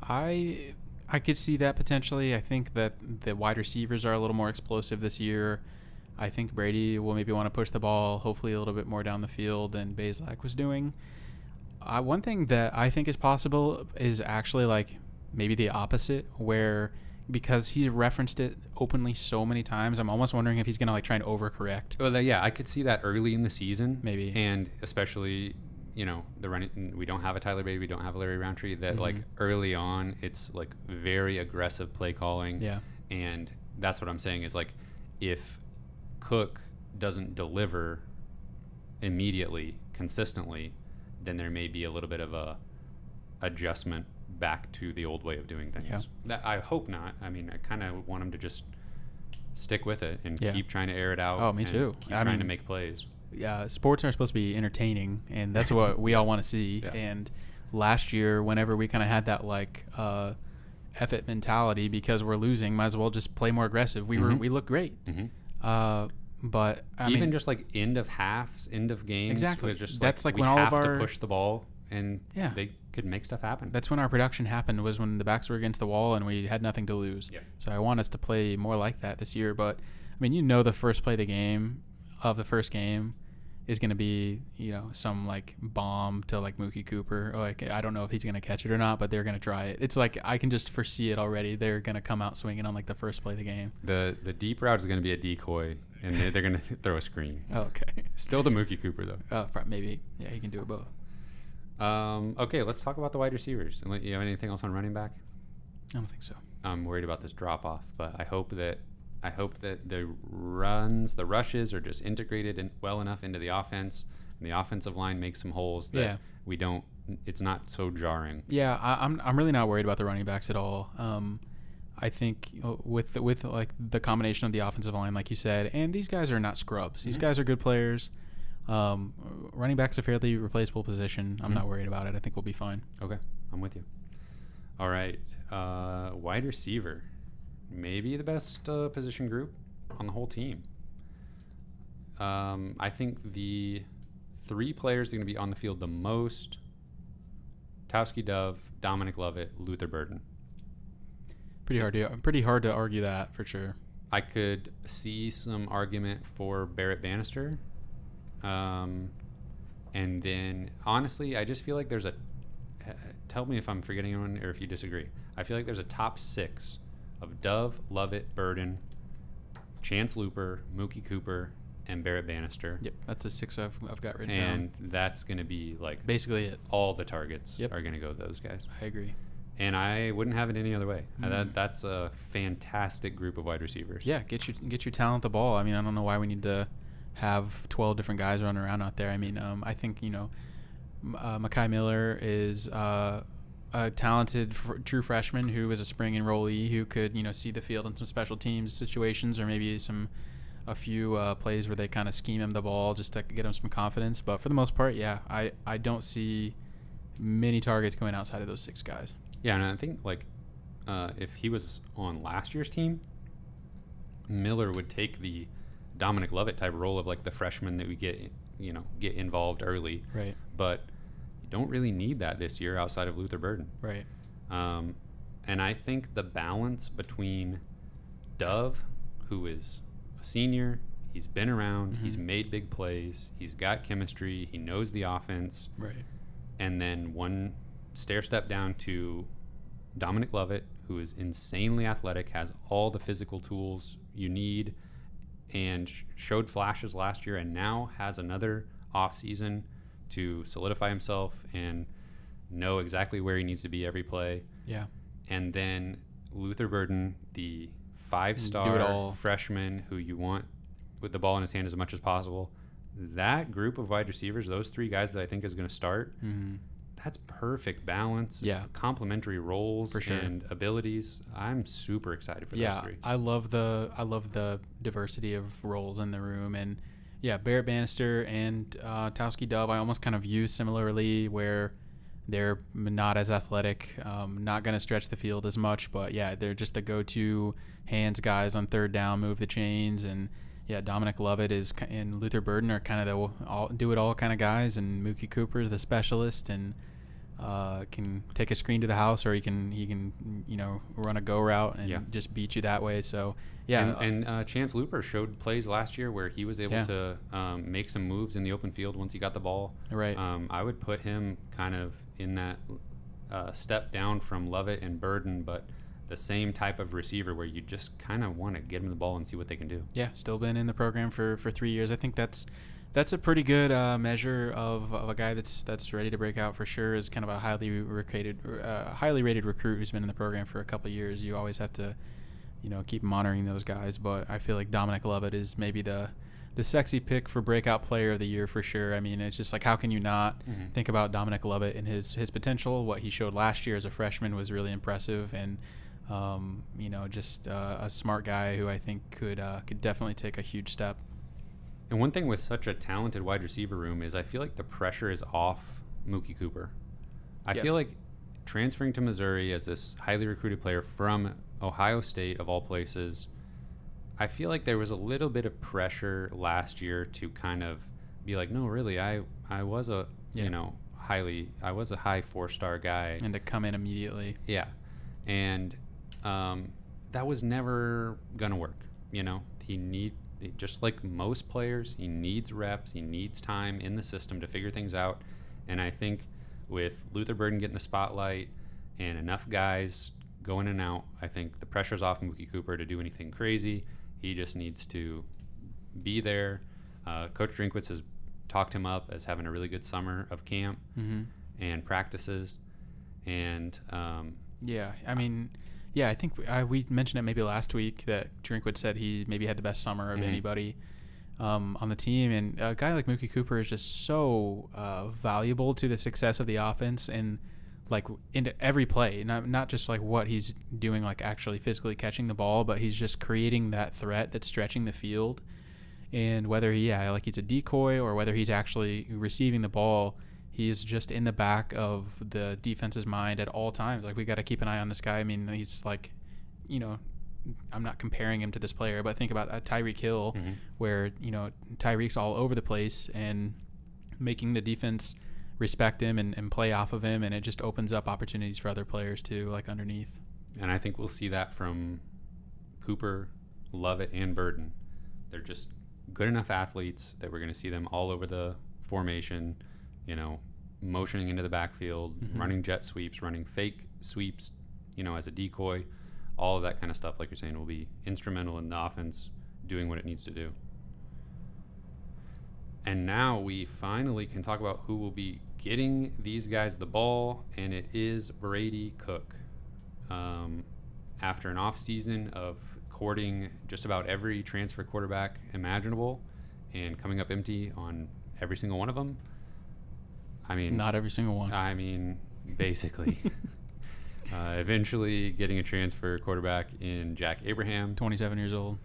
I could see that potentially. I think that the wide receivers are a little more explosive this year. I think Brady will maybe want to push the ball, hopefully a little bit more down the field than Bazelak was doing. One thing that I think is possible is actually maybe the opposite, where because he referenced it openly so many times, I'm almost wondering if he's going to try and overcorrect. Well, yeah, I could see that early in the season. Maybe. And especially, the running, we don't have a Tyler Beatty, we don't have a Larry Roundtree, that early on, it's very aggressive play calling. Yeah. And that's what I'm saying is if Cook doesn't deliver immediately, consistently, then there may be a little bit of a adjustment back to the old way of doing things. Yeah. That I hope not. I mean, I kind of want him to just stick with it and keep trying to air it out. Oh, me too. Keep trying to make plays. sports are supposed to be entertaining, and that's what we all want to see. Yeah. And last year, whenever we kind of had that like F it mentality because we're losing, might as well just play more aggressive. We looked great. But I even mean, just like end of halves, end of games, exactly. was just That's like we when all have of to our push the ball, and they could make stuff happen. That's when our production happened, was when the backs were against the wall and we had nothing to lose. Yeah. So I want us to play more like that this year. But I mean, the first play of the first game is going to be, some like bomb to like Mookie Cooper. Or like, I don't know if he's going to catch it or not, but they're going to try it. It's like, I can just foresee it already. They're going to come out swinging on like the first play of the game. The deep route is going to be a decoy, and they're going to throw a screen. Oh, okay. Still the Mookie Cooper though. Oh, maybe. Yeah, he can do it both. Okay, let's talk about the wide receivers. You have anything else on running back? I don't think so. I'm worried about this drop off, but I hope that the rushes are just integrated well enough into the offense, and the offensive line makes some holes that it's not so jarring. Yeah, I'm really not worried about the running backs at all. I think with like the combination of the offensive line, like you said, and these guys are not scrubs. These guys are good players. Running back's a fairly replaceable position. I'm not worried about it. I think we'll be fine. Okay, I'm with you. All right, wide receiver, maybe the best position group on the whole team. I think the 3 players that are going to be on the field the most: Towski Dove, Dominic Lovett, Luther Burden. Pretty hard to argue that for sure. I could see some argument for Barrett Bannister. And then honestly, I just feel like there's tell me if I'm forgetting anyone or if you disagree. I feel like there's a top 6 of Dove, Lovett, Burden, Chance Looper, Mookie Cooper, and Barrett Bannister. Yep, that's the 6 I've got written down. And that's going to be like basically it. All the targets are going to go to those guys. I agree. And I wouldn't have it any other way. That's a fantastic group of wide receivers. Yeah, get your talent the ball. I mean, I don't know why we need to have 12 different guys running around out there. I mean, I think, Mekhi Miller is a talented true freshman who is a spring enrollee who could, see the field in some special teams situations, or maybe a few plays where they kind of scheme him the ball just to get him some confidence. But for the most part, I don't see many targets going outside of those 6 guys. Yeah, and I think if he was on last year's team, Miller would take the Dominic Lovett type role of like the freshman that we get involved early. Right. But you don't really need that this year outside of Luther Burden. Right. And I think the balance between Dove, who is a senior, he's been around, he's made big plays, he's got chemistry, he knows the offense. Right. And then one stair step down to Dominic Lovett, who is insanely athletic, has all the physical tools you need, and showed flashes last year, and now has another off season to solidify himself and know exactly where he needs to be every play. Yeah. And then Luther Burden, the 5-star freshman who you want with the ball in his hand as much as possible. That group of wide receivers, those 3 guys that I think is going to start, that's perfect balance. Yeah. Complementary roles for sure. And abilities. I'm super excited for those 3. I love the diversity of roles in the room. And Barrett Bannister and Towski Dove I almost kind of view similarly, where they're not as athletic, not going to stretch the field as much, but they're just the go-to hands guys on third down, move the chains. And Dominic Lovett and Luther Burden are kind of the do-it-all kind of guys, and Mookie Cooper is the specialist and can take a screen to the house, or he can run a go route and just beat you that way. So and Chance Looper showed plays last year where he was able to make some moves in the open field once he got the ball. Right. I would put him kind of in that step down from Lovett and Burden, but the same type of receiver where you just kind of want to get him the ball and see what they can do. Yeah, still been in the program for 3 years. I think that's a pretty good measure of a guy that's ready to break out for sure. Is kind of a highly rated recruit who's been in the program for a couple of years. You always have to, keep monitoring those guys. But I feel like Dominic Lovett is maybe the sexy pick for breakout player of the year for sure. I mean, it's just like, how can you not think about Dominic Lovett and his potential? What he showed last year as a freshman was really impressive, and just a smart guy who I think could definitely take a huge step. And one thing with such a talented wide receiver room is I feel like the pressure is off Mookie Cooper. I feel like transferring to Missouri as this highly recruited player from Ohio State, of all places, I feel like there was a little bit of pressure last year to kind of be like, no, really, I was a, I was a high 4-star guy. And to come in immediately. Yeah. And that was never going to work. Just like most players, he needs reps, he needs time in the system to figure things out. And I think with Luther Burden getting the spotlight and enough guys going in and out, I think the pressure's off Mookie Cooper to do anything crazy. He just needs to be there. Coach Drinkwitz has talked him up as having a really good summer of camp and practices. And I think we mentioned it maybe last week that Drinkwitz said he maybe had the best summer of anybody on the team. And a guy like Mookie Cooper is just so valuable to the success of the offense and like into every play, not just like what he's doing, like actually physically catching the ball, but he's just creating that threat that's stretching the field. And whether he's a decoy or whether he's actually receiving the ball, he is just in the back of the defense's mind at all times. Like, we got to keep an eye on this guy. I mean, he's like, I'm not comparing him to this player, but think about Tyreek Hill, where, Tyreek's all over the place and making the defense respect him and play off of him, and it just opens up opportunities for other players too, like underneath. And I think we'll see that from Cooper, Lovett, and Burden. They're just good enough athletes that we're going to see them all over the formation, motioning into the backfield, running jet sweeps, running fake sweeps, as a decoy. All of that kind of stuff, like you're saying, will be instrumental in the offense doing what it needs to do. And now we finally can talk about who will be getting these guys the ball, and it is Brady Cook. After an offseason of courting just about every transfer quarterback imaginable and coming up empty on every single one of them. I mean, not every single one. I mean, basically. Eventually getting a transfer quarterback in Jack Abraham. 27 years old.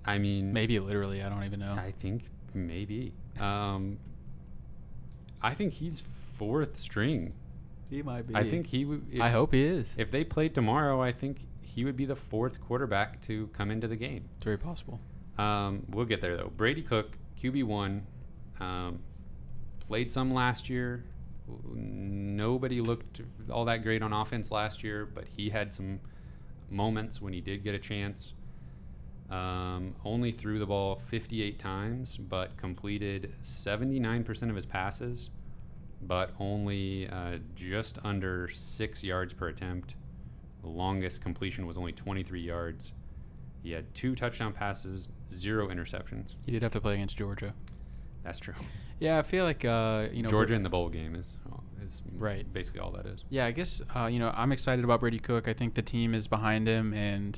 I mean, maybe literally, I don't even know. I think maybe. I think he's fourth string. He might be. I think he I hope he is. If they played tomorrow, I think he would be the fourth quarterback to come into the game. It's very possible. We'll get there, though. Brady Cook, QB1, played some last year. Nobody looked all that great on offense last year, but he had some moments when he did get a chance. Only threw the ball 58 times, but completed 79% of his passes, but only just under 6 yards per attempt. The longest completion was only 23 yards. He had 2 touchdown passes, 0 interceptions. He did have to play against Georgia. That's true. Yeah, I feel like Georgia in the bowl game is right. Basically all that is. Yeah, I guess I'm excited about Brady Cook. I think the team is behind him, and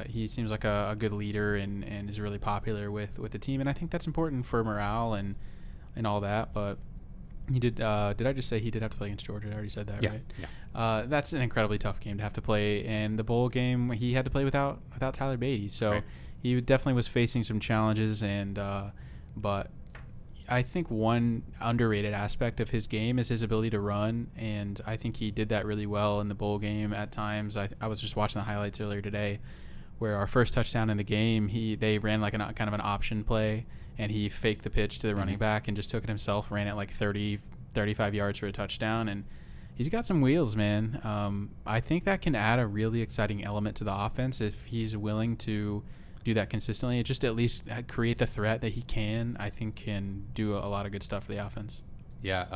he seems like a good leader and is really popular with the team, and I think that's important for morale and all that. But he did. Did I just say he did have to play against Georgia? I already said that, right? Yeah. That's an incredibly tough game to have to play, and the bowl game he had to play without Tyler Beatty, so right. He definitely was facing some challenges, and but I think one underrated aspect of his game is his ability to run, and I think he did that really well in the bowl game at times. I was just watching the highlights earlier today where our first touchdown in the game, they ran like kind of an option play, and he faked the pitch to the running back and just took it himself, ran it like 30, 35 yards for a touchdown, and he's got some wheels, man. I think that can add a really exciting element to the offense if he's willing to do that consistently. Just at least create the threat that he can, I think can do a lot of good stuff for the offense. Yeah,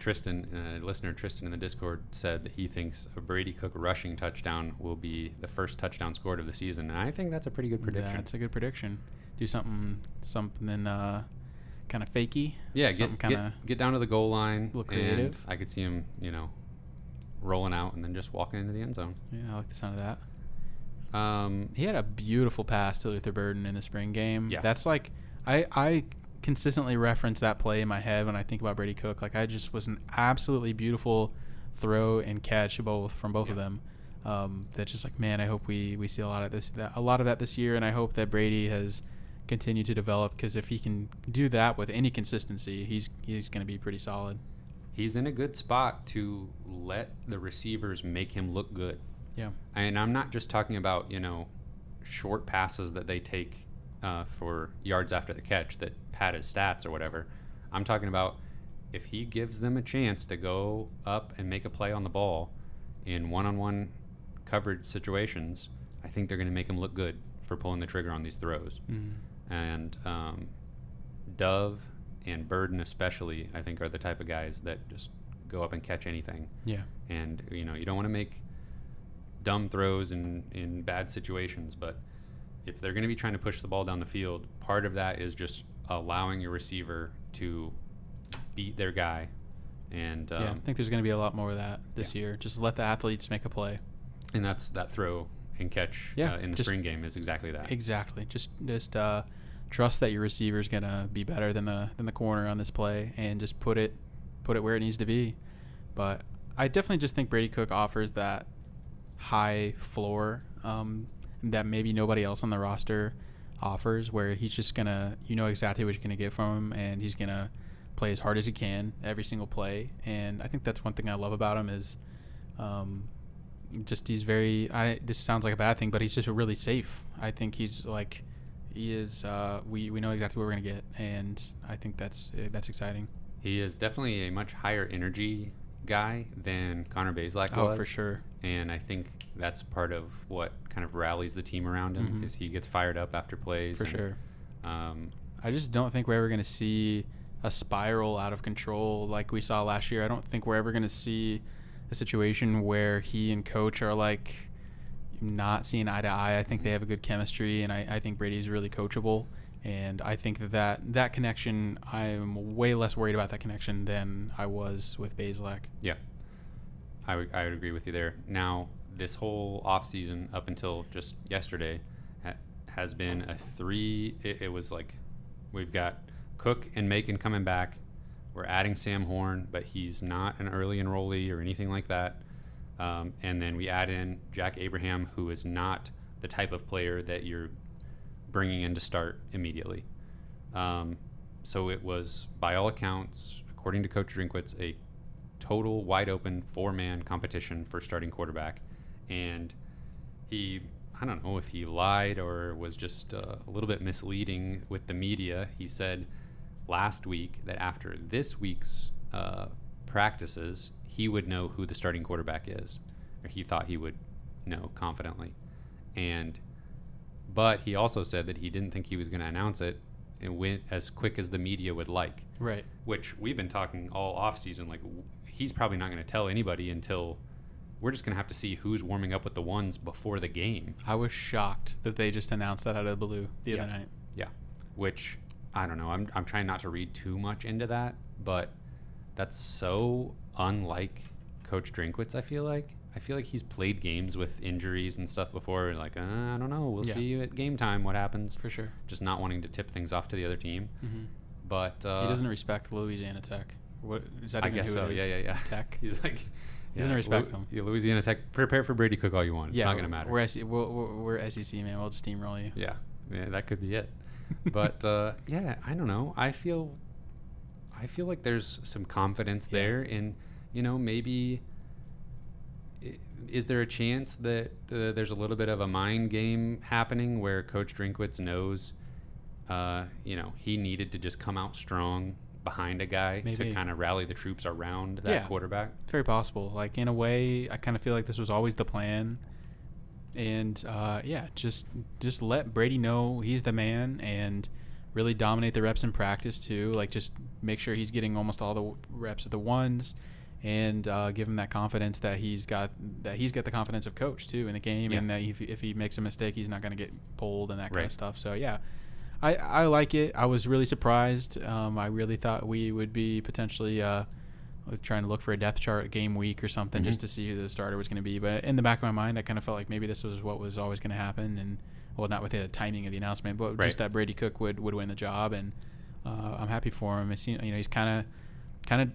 listener Tristan in the Discord said that he thinks a Brady Cook rushing touchdown will be the first touchdown scored of the season, and I think that's a pretty good prediction. Yeah, that's a good prediction. Do something kind of fakey. Yeah, get down to the goal line. Look creative. And I could see him, rolling out and then just walking into the end zone. Yeah, I like the sound of that. He had a beautiful pass to Luther Burden in the spring game. Yeah. That's like I consistently reference that play in my head when I think about Brady Cook. Like, I just was an absolutely beautiful throw and catch from both of them. That's just like, man, I hope we see a lot of that this year, and I hope that Brady has continue to develop, because if he can do that with any consistency, he's going to be pretty solid. He's in a good spot to let the receivers make him look good. Yeah. And I'm not just talking about, short passes that they take for yards after the catch that pad his stats or whatever. I'm talking about if he gives them a chance to go up and make a play on the ball in one-on-one coverage situations, I think they're going to make him look good for pulling the trigger on these throws. And Dove and Burden especially, I think, are the type of guys that just go up and catch anything. Yeah. And, you don't want to make dumb throws in bad situations, but if they're going to be trying to push the ball down the field, part of that is just allowing your receiver to beat their guy. And I think there's going to be a lot more of that this year. Just let the athletes make a play. And that's that throw and catch in the spring game is exactly that. Exactly. Just trust that your receiver is going to be better than the corner on this play, and just put it where it needs to be. But I definitely just think Brady Cook offers that high floor that maybe nobody else on the roster offers, where he's just going to, exactly what you're going to get from him, and he's going to play as hard as he can every single play. And I think that's one thing I love about him is just he's very this sounds like a bad thing, but he's just really safe. I think he's like he is we know exactly what we're going to get, and I think that's exciting. He is definitely a much higher energy guy than Connor Bazelak was. Oh, for sure. And I think that's part of what kind of rallies the team around him, is he gets fired up after plays. For sure. I just don't think we're ever going to see a spiral out of control like we saw last year. I don't think we're ever going to see a situation where he and coach are like not seeing eye to eye. I think they have a good chemistry, and I think Brady's really coachable. And I think that connection, I'm way less worried about that connection than I was with Bazelak. Yeah, I would agree with you there. Now, this whole offseason up until just yesterday has been a three. It was like we've got Cook and Macon coming back. We're adding Sam Horn, but he's not an early enrollee or anything like that. And then we add in Jack Abraham, who is not the type of player that you're bringing in to start immediately. So it was, by all accounts, according to Coach Drinkwitz, a total wide open 4-man competition for starting quarterback. And I don't know if he lied or was just a little bit misleading with the media. He said last week that after this week's practices, he would know who the starting quarterback is, or he thought he would know confidently. But he also said that he didn't think he was going to announce it and went as quick as the media would like. Right. Which we've been talking all offseason, like he's probably not going to tell anybody until we're just going to have to see who's warming up with the ones before the game. I was shocked that they just announced that out of the blue the other night. Yeah. Which, I don't know. I'm trying not to read too much into that, but that's so unlike Coach Drinkwitz, I feel like. I feel like he's played games with injuries and stuff before. Like, I don't know. We'll see you at game time what happens. For sure. Just not wanting to tip things off to the other team. But he doesn't respect Louisiana Tech. What is that? I guess so. Yeah. Tech. He's like, he doesn't respect them. Louisiana Tech. Prepare for Brady Cook all you want. It's not going to matter. We're SEC, man. We'll just steamroll you. Yeah, that could be it. But I don't know. I feel like there's some confidence there, and maybe. Is there a chance that there's a little bit of a mind game happening where Coach Drinkwitz knows, he needed to just come out strong behind a guy to kind of rally the troops around that quarterback? Very possible. Like, in a way, I kind of feel like this was always the plan. And, just let Brady know he's the man and really dominate the reps in practice, too. Like, just make sure he's getting almost all the reps at the ones. And give him that confidence that he's got the confidence of coach too in the game, and that if he makes a mistake, he's not going to get pulled and that kind of stuff. So I like it. I was really surprised. I really thought we would be potentially trying to look for a depth chart game week or something just to see who the starter was going to be. But in the back of my mind, I kind of felt like maybe this was what was always going to happen, and not with the timing of the announcement, but just that Brady Cook would win the job, and I'm happy for him. He's kind of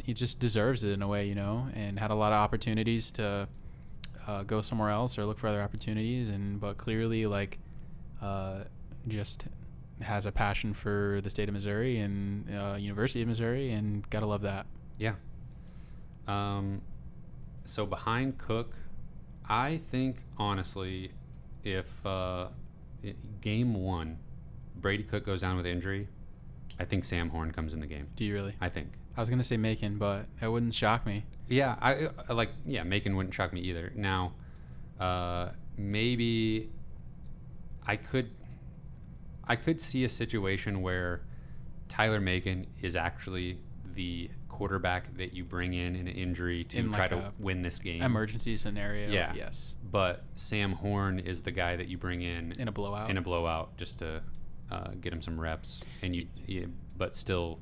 he just deserves it in a way, and had a lot of opportunities to go somewhere else or look for other opportunities, but clearly just has a passion for the state of Missouri and University of Missouri, and gotta love that. Yeah. So behind Cook, I think honestly, if game 1, Brady Cook goes down with injury, I think Sam Horn comes in the game. Do you really? I think. I was gonna say Macon, but that wouldn't shock me. Yeah, Macon wouldn't shock me either. Now, maybe I could see a situation where Tyler Macon is actually the quarterback that you bring in an injury to try to win this game. Emergency scenario. Yeah. Yes. But Sam Horn is the guy that you bring in a blowout. In a blowout, just to get him some reps, and but still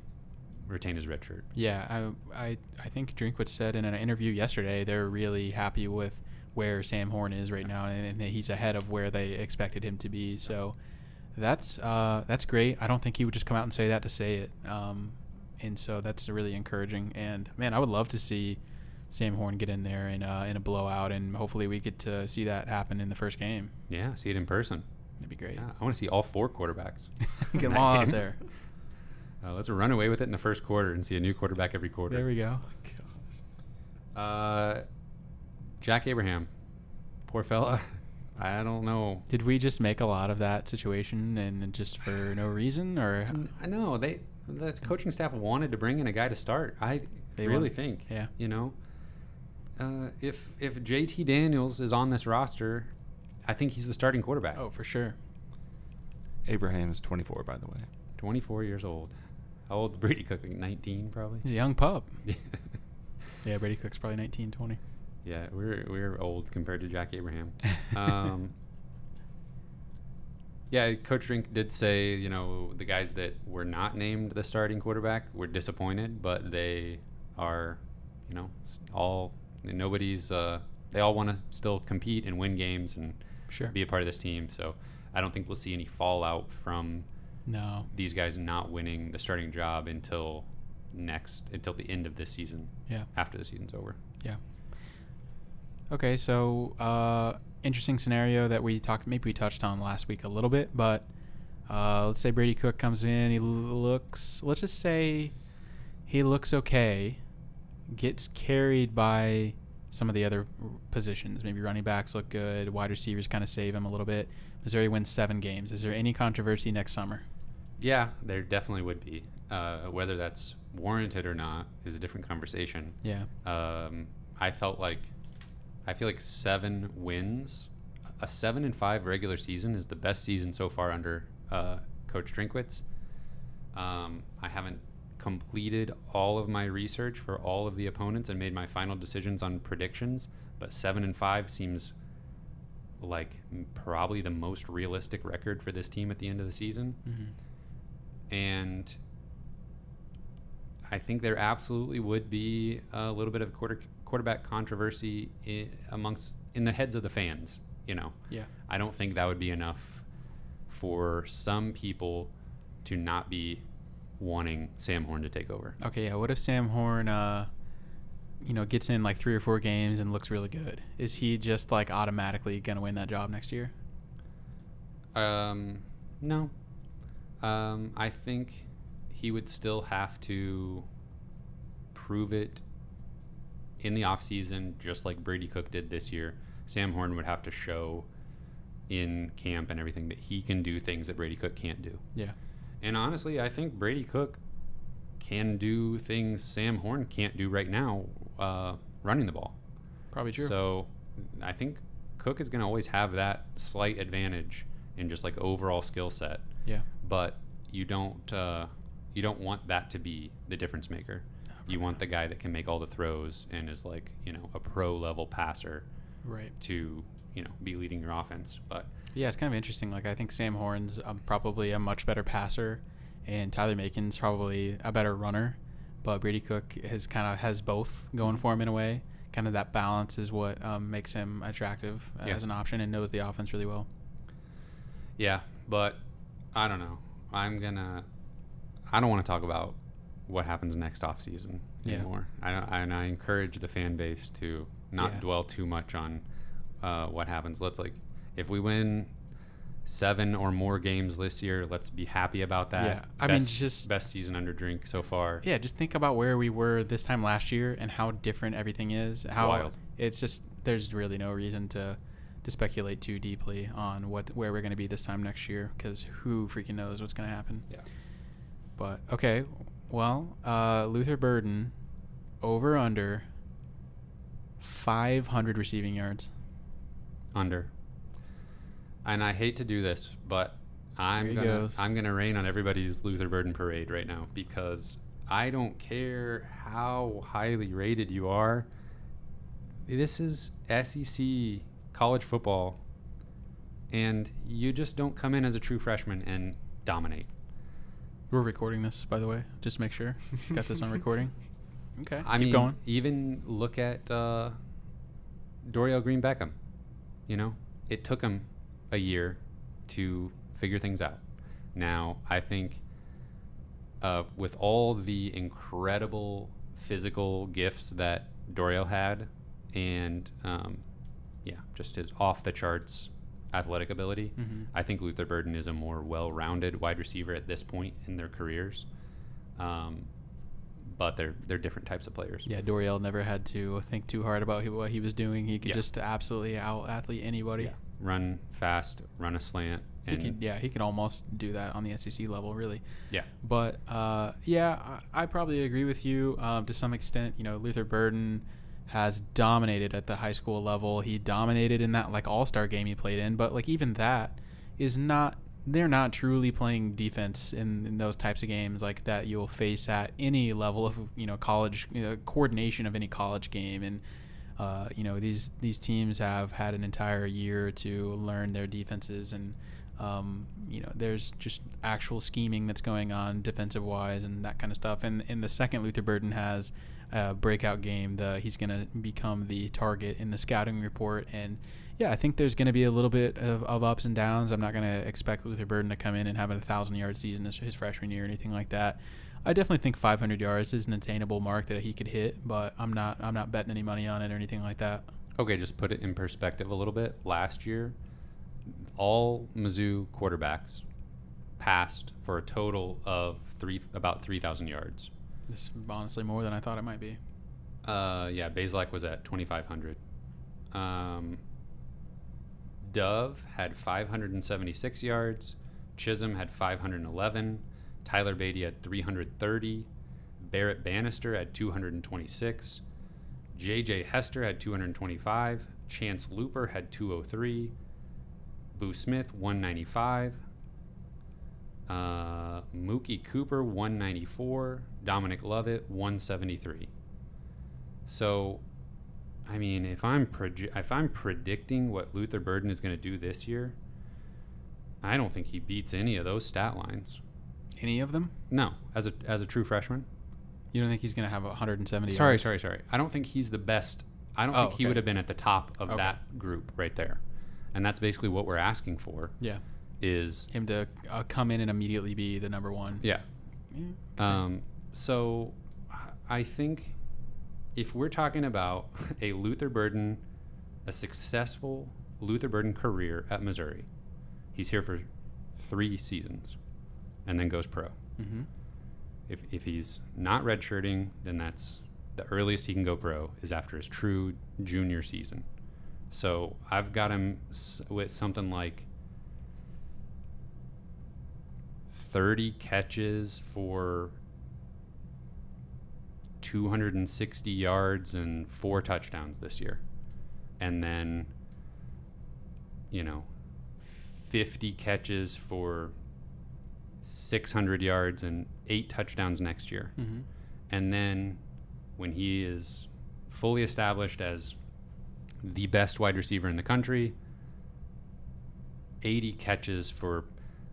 retain his red shirt. Yeah, I think Drinkwitz said in an interview yesterday they're really happy with where Sam Horn is right now, and he's ahead of where they expected him to be. So that's great. I don't think he would just come out and say that to say it. And so that's really encouraging. And man, I would love to see Sam Horn get in there in a blowout, and hopefully we get to see that happen in the first game. Yeah, see it in person. That'd be great. Yeah, I want to see all 4 quarterbacks. Get them all out there. Let's run away with it in the first quarter and see a new quarterback every quarter. There we go. Jack Abraham, poor fella. I don't know. Did we just make a lot of that situation and just for no reason, or? I know the coaching staff wanted to bring in a guy to start. I really think. Yeah. You know, if JT Daniels is on this roster, I think he's the starting quarterback. Oh, for sure. Abraham is 24, by the way. 24 years old. How old is Brady Cook? 19, probably. He's a young pup. Yeah, Brady Cook's probably 19, 20. Yeah, we're old compared to Jack Abraham. Yeah, Coach Rink did say, the guys that were not named the starting quarterback were disappointed, but they are, all nobody's. They all want to still compete and win games and be a part of this team. So I don't think we'll see any fallout from these guys not winning the starting job until the end of this season. Yeah, after the season's over. Yeah. Okay, so interesting scenario that we touched on last week a little bit, but let's say Brady Cook comes in, let's just say he looks okay, gets carried by some of the other positions. Maybe running backs look good, wide receivers kind of save him a little bit. Missouri wins 7 games. Is there any controversy next summer? Yeah, there definitely would be. Whether that's warranted or not is a different conversation. Yeah. I feel like 7 wins, a 7-5 regular season is the best season so far under Coach Drinkwitz. I haven't completed all of my research for all of the opponents and made my final decisions on predictions, but 7-5 seems like probably the most realistic record for this team at the end of the season. Mm-hmm. And I think there absolutely would be a little bit of quarterback controversy in the heads of the fans. Yeah. I don't think that would be enough for some people to not be wanting Sam Horn to take over. Okay, yeah. What if Sam Horn, gets in like 3 or 4 games and looks really good? Is he just like automatically gonna win that job next year? No. I think he would still have to prove it in the offseason, just like Brady Cook did this year. Sam Horn would have to show in camp and everything that he can do things that Brady Cook can't do. Yeah. And honestly, I think Brady Cook can do things Sam Horn can't do right now, running the ball. Probably true. So I think Cook is going to always have that slight advantage in just like overall skill set. Yeah. But you don't want that to be the difference maker. You want the guy that can make all the throws and is like, a pro level passer. Right. To, be leading your offense. But yeah, it's kind of interesting. Like I think Sam Horn's probably a much better passer, and Tyler Macon's probably a better runner. But Brady Cook has both going for him in a way. Kind of that balance is what makes him attractive as an option, and knows the offense really well. Yeah, but I don't know. I don't want to talk about what happens next offseason anymore. I encourage the fan base to not dwell too much on what happens. If we win 7 or more games this year. Let's be happy about that. Yeah, I mean, just best season under Drink so far. Yeah, just think about where we were this time last year and how different everything is. It's how wild. It's just there's really no reason to speculate too deeply on where we're going to be this time next year, because who freaking knows what's going to happen. Yeah. But okay, well, Luther Burden over under 500 receiving yards. Under. And I hate to do this, but I'm gonna rain on everybody's Luther Burden parade right now, because I don't care how highly rated you are. This is SEC college football, and you just don't come in as a true freshman and dominate. We're recording this, by the way, just to make sure. Got this on recording. Okay, I keep mean, going. even look at Dorial Green Beckham. You know, it took him a year to figure things out. Now, I think with all the incredible physical gifts that Dorial had, and just his off-the-charts athletic ability, I think Luther Burden is a more well-rounded wide receiver at this point in their careers. But they're different types of players. Yeah, Dorial never had to think too hard about what he was doing. He could just absolutely out-athlete anybody. Yeah. Run fast, run a slant. And he could almost do that on the SEC level, really. Yeah. But, I probably agree with you to some extent. You know, Luther Burden has dominated at the high school level. He dominated in that, all-star game he played in. But, even that is not – they're not truly playing defense in those types of games like that you'll face at any level of, college coordination of any college game. And, these teams have had an entire year to learn their defenses, and there's just actual scheming that's going on defensive wise and that kind of stuff. And in the second Luther Burden has a breakout game, he's going to become the target in the scouting report. And I think there's going to be a little bit of ups and downs. I'm not going to expect Luther Burden to come in and have a 1,000-yard season his freshman year or anything like that. I definitely think 500 yards is an attainable mark that he could hit, but I'm not betting any money on it or anything like that. Okay, just put it in perspective a little bit. Last year, all Mizzou quarterbacks passed for a total of about 3,000 yards. This is honestly more than I thought it might be. Bazelak was at 2,500. Dove had 576 yards. Chisholm had 511. Tyler Beatty had 330. Barrett Bannister had 226. J.J. Hester had 225. Chance Looper had 203. Boo Smith, 195. Mookie Cooper, 194. Dominic Lovett, 173. So, I mean, if I'm predicting what Luther Burden is going to do this year, I don't think he beats any of those stat lines. Any of them? No, as a true freshman. You don't think he's going to have 170 Sorry. yards? I don't think he's the best. I don't think he would have been at the top of that group right there. And that's basically what we're asking for. Yeah. Is him to come in and immediately be the number one. Yeah. So I think if we're talking about a successful Luther Burden career at Missouri, he's here for 3 seasons and then goes pro. Mm-hmm. If he's not redshirting, then that's the earliest he can go pro is after his true junior season. So I've got him with something like 30 catches for 260 yards and 4 touchdowns this year. And then, 50 catches for 600 yards and 8 touchdowns next year. Mm-hmm. And then when he is fully established as the best wide receiver in the country, 80 catches for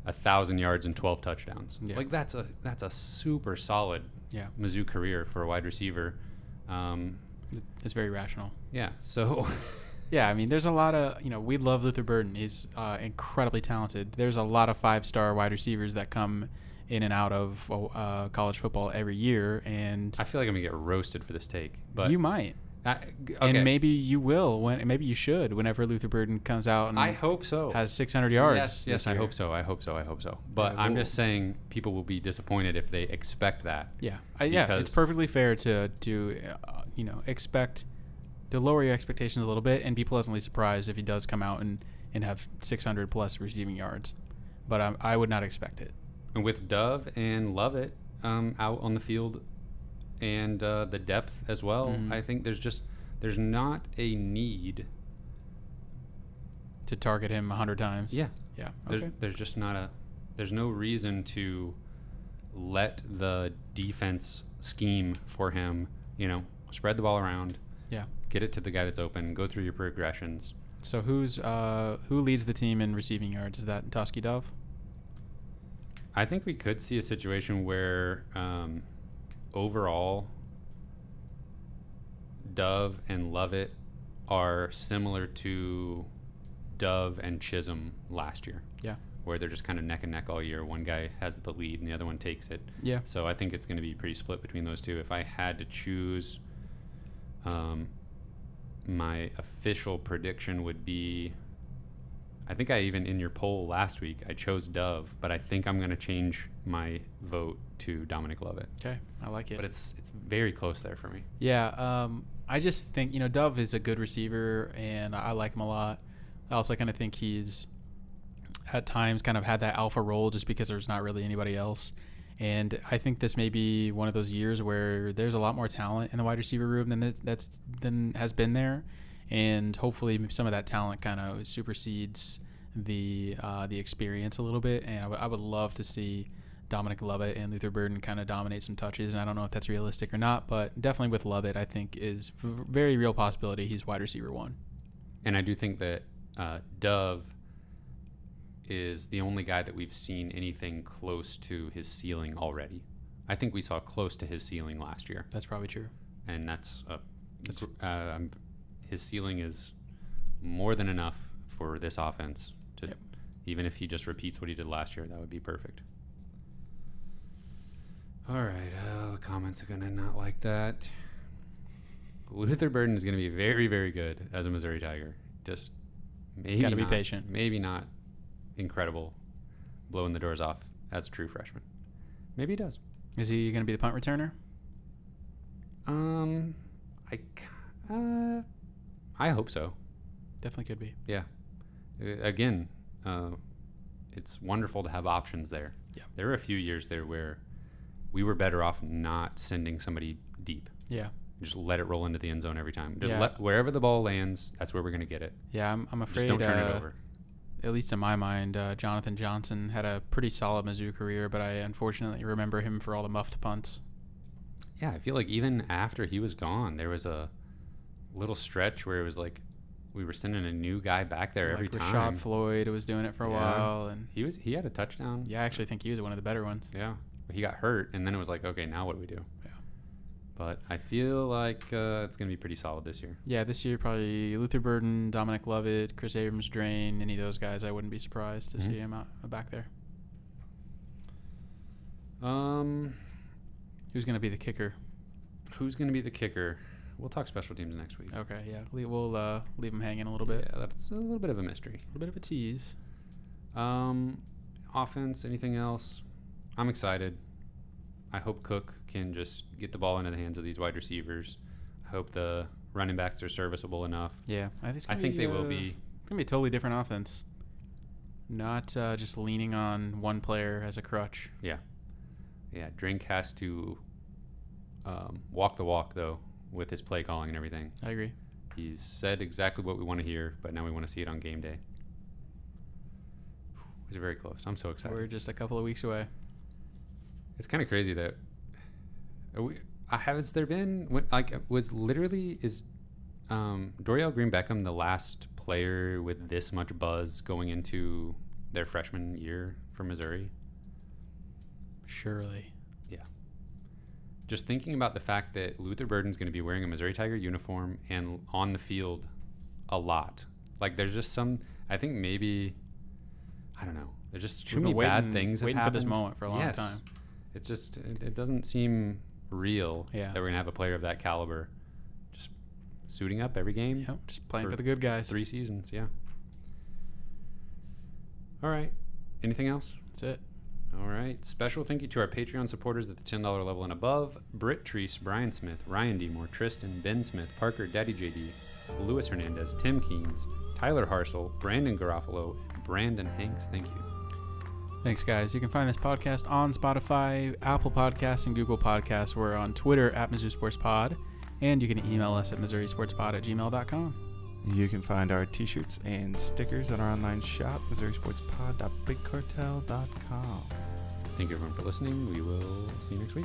1,000 yards and 12 touchdowns. Yeah. That's a super solid Mizzou career for a wide receiver. It's very rational. Yeah. So yeah, I mean, there's a lot of, we love Luther Burden. He's incredibly talented. There's a lot of 5-star wide receivers that come in and out of college football every year, and I feel like I'm gonna get roasted for this take, but you might. Okay. And maybe you will. Maybe you should whenever Luther Burden comes out and I hope so. has 600 yards. Yes, this I year. hope so. But Yeah, I'm we'll- just saying people will be disappointed if they expect that. Yeah, Because- it's perfectly fair to expect to lower your expectations a little bit and be pleasantly surprised if he does come out and have 600 plus receiving yards. But I would not expect it. And with Dove and Lovett out on the field and the depth as well, Mhm. I think there's not a need. To target him 100 times. Yeah. Yeah. Okay. There's no reason to let the defense scheme for him, spread the ball around, Yeah. get it to the guy that's open, go through your progressions. So who leads the team in receiving yards? Is that Tusky Dove? I think we could see a situation where overall Dove and Lovett are similar to Dove and Chisholm last year. Yeah. Where they're just kind of neck and neck all year. One guy has the lead and the other one takes it. Yeah. So I think it's going to be pretty split between those two. If I had to choose, my official prediction would be, I think in your poll last week, I chose Dove, but I think I'm going to change my vote to Dominic Lovett. Okay. I like it. But it's very close there for me. Yeah. I just think, Dove is a good receiver and I like him a lot. I also kind of think he's at times kind of had that alpha role just because there's not really anybody else. And I think this may be one of those years where there's a lot more talent in the wide receiver room than has been there. And hopefully some of that talent kind of supersedes the experience a little bit. And I would love to see Dominic Lovett and Luther Burden kind of dominate some touches. And I don't know if that's realistic or not, but definitely with Lovett, I think is very real possibility he's wide receiver 1. And I do think that Dove is the only guy that we've seen anything close to his ceiling already. I think we saw close to his ceiling last year. That's probably true. And his ceiling is more than enough for this offense to, Yep. even if he just repeats what he did last year, that would be perfect. All right, the comments are gonna not like that. Luther Burden is gonna be very, very good as a Missouri Tiger. Just maybe Gotta be not- patient. Maybe not incredible, blowing the doors off as a true freshman. Maybe he does. Is he going to be the punt returner? I hope so. Definitely could be. Yeah. Again, it's wonderful to have options there. Yeah. There were a few years there where we were better off not sending somebody deep. Yeah. Just let it roll into the end zone every time. Just Yeah. wherever the ball lands, that's where we're going to get it. Yeah, I'm afraid. Just don't turn it over. At least in my mind, Jonathan Johnson had a pretty solid Mizzou career, but I unfortunately remember him for all the muffed punts. Yeah, I feel like even after he was gone, there was a little stretch where it was like we were sending a new guy back there every Like time. Rashad Floyd was doing it for a Yeah. while, and He had a touchdown. yeah, I actually think he was one of the better ones. Yeah. But he got hurt, and then it was like, okay, now what do we do? Yeah. But I feel like it's going to be pretty solid this year. Yeah, this year probably Luther Burden, Dominic Lovett, Chris Abrams, Drain, any of those guys. I wouldn't be surprised to see him out back there. Who's going to be the kicker? Who's going to be the kicker? We'll talk special teams next week. Okay, yeah, we'll leave him hanging a little bit. Yeah, that's a little bit of a mystery. A little bit of a tease. Offense, anything else? I'm excited. I hope Cook can just get the ball into the hands of these wide receivers. I hope the running backs are serviceable enough. Yeah, I think they will be. It's going to be a totally different offense. Not just leaning on one player as a crutch. Yeah. Drink has to walk the walk, though, with his play calling and everything. I agree. He's said exactly what we want to hear, but now we want to see it on game day. It's very close. I'm so excited. We're just a couple of weeks away. It's kind of crazy that is Dorial Green Beckham the last player with this much buzz going into their freshman year for Missouri? Surely. Yeah. Just thinking about the fact that Luther Burden's going to be wearing a Missouri Tiger uniform and on the field a lot. Like there's just I think maybe, I don't know. There's just too many bad things have waiting happened. for this moment for a long time. It's just, it doesn't seem real Yeah. that we're going to have a player of that caliber just suiting up every game. Yep, just playing for the good guys. 3 seasons, yeah. All right. Anything else? That's it. All right. Special thank you to our Patreon supporters at the $10 level and above: Britt Treese, Brian Smith, Ryan D. Moore, Tristan, Ben Smith, Parker, Daddy JD, Luis Hernandez, Tim Keens, Tyler Harsel, Brandon Garofalo, and Brandon Hanks. Thank you. Thanks, guys. You can find this podcast on Spotify, Apple Podcasts, and Google Podcasts. We're on Twitter at Mizzou Sports Pod, and you can email us at MissouriSportsPod@gmail.com. You can find our t-shirts and stickers on our online shop, MissouriSportsPod.BigCartel.com. Thank you, everyone, for listening. We will see you next week.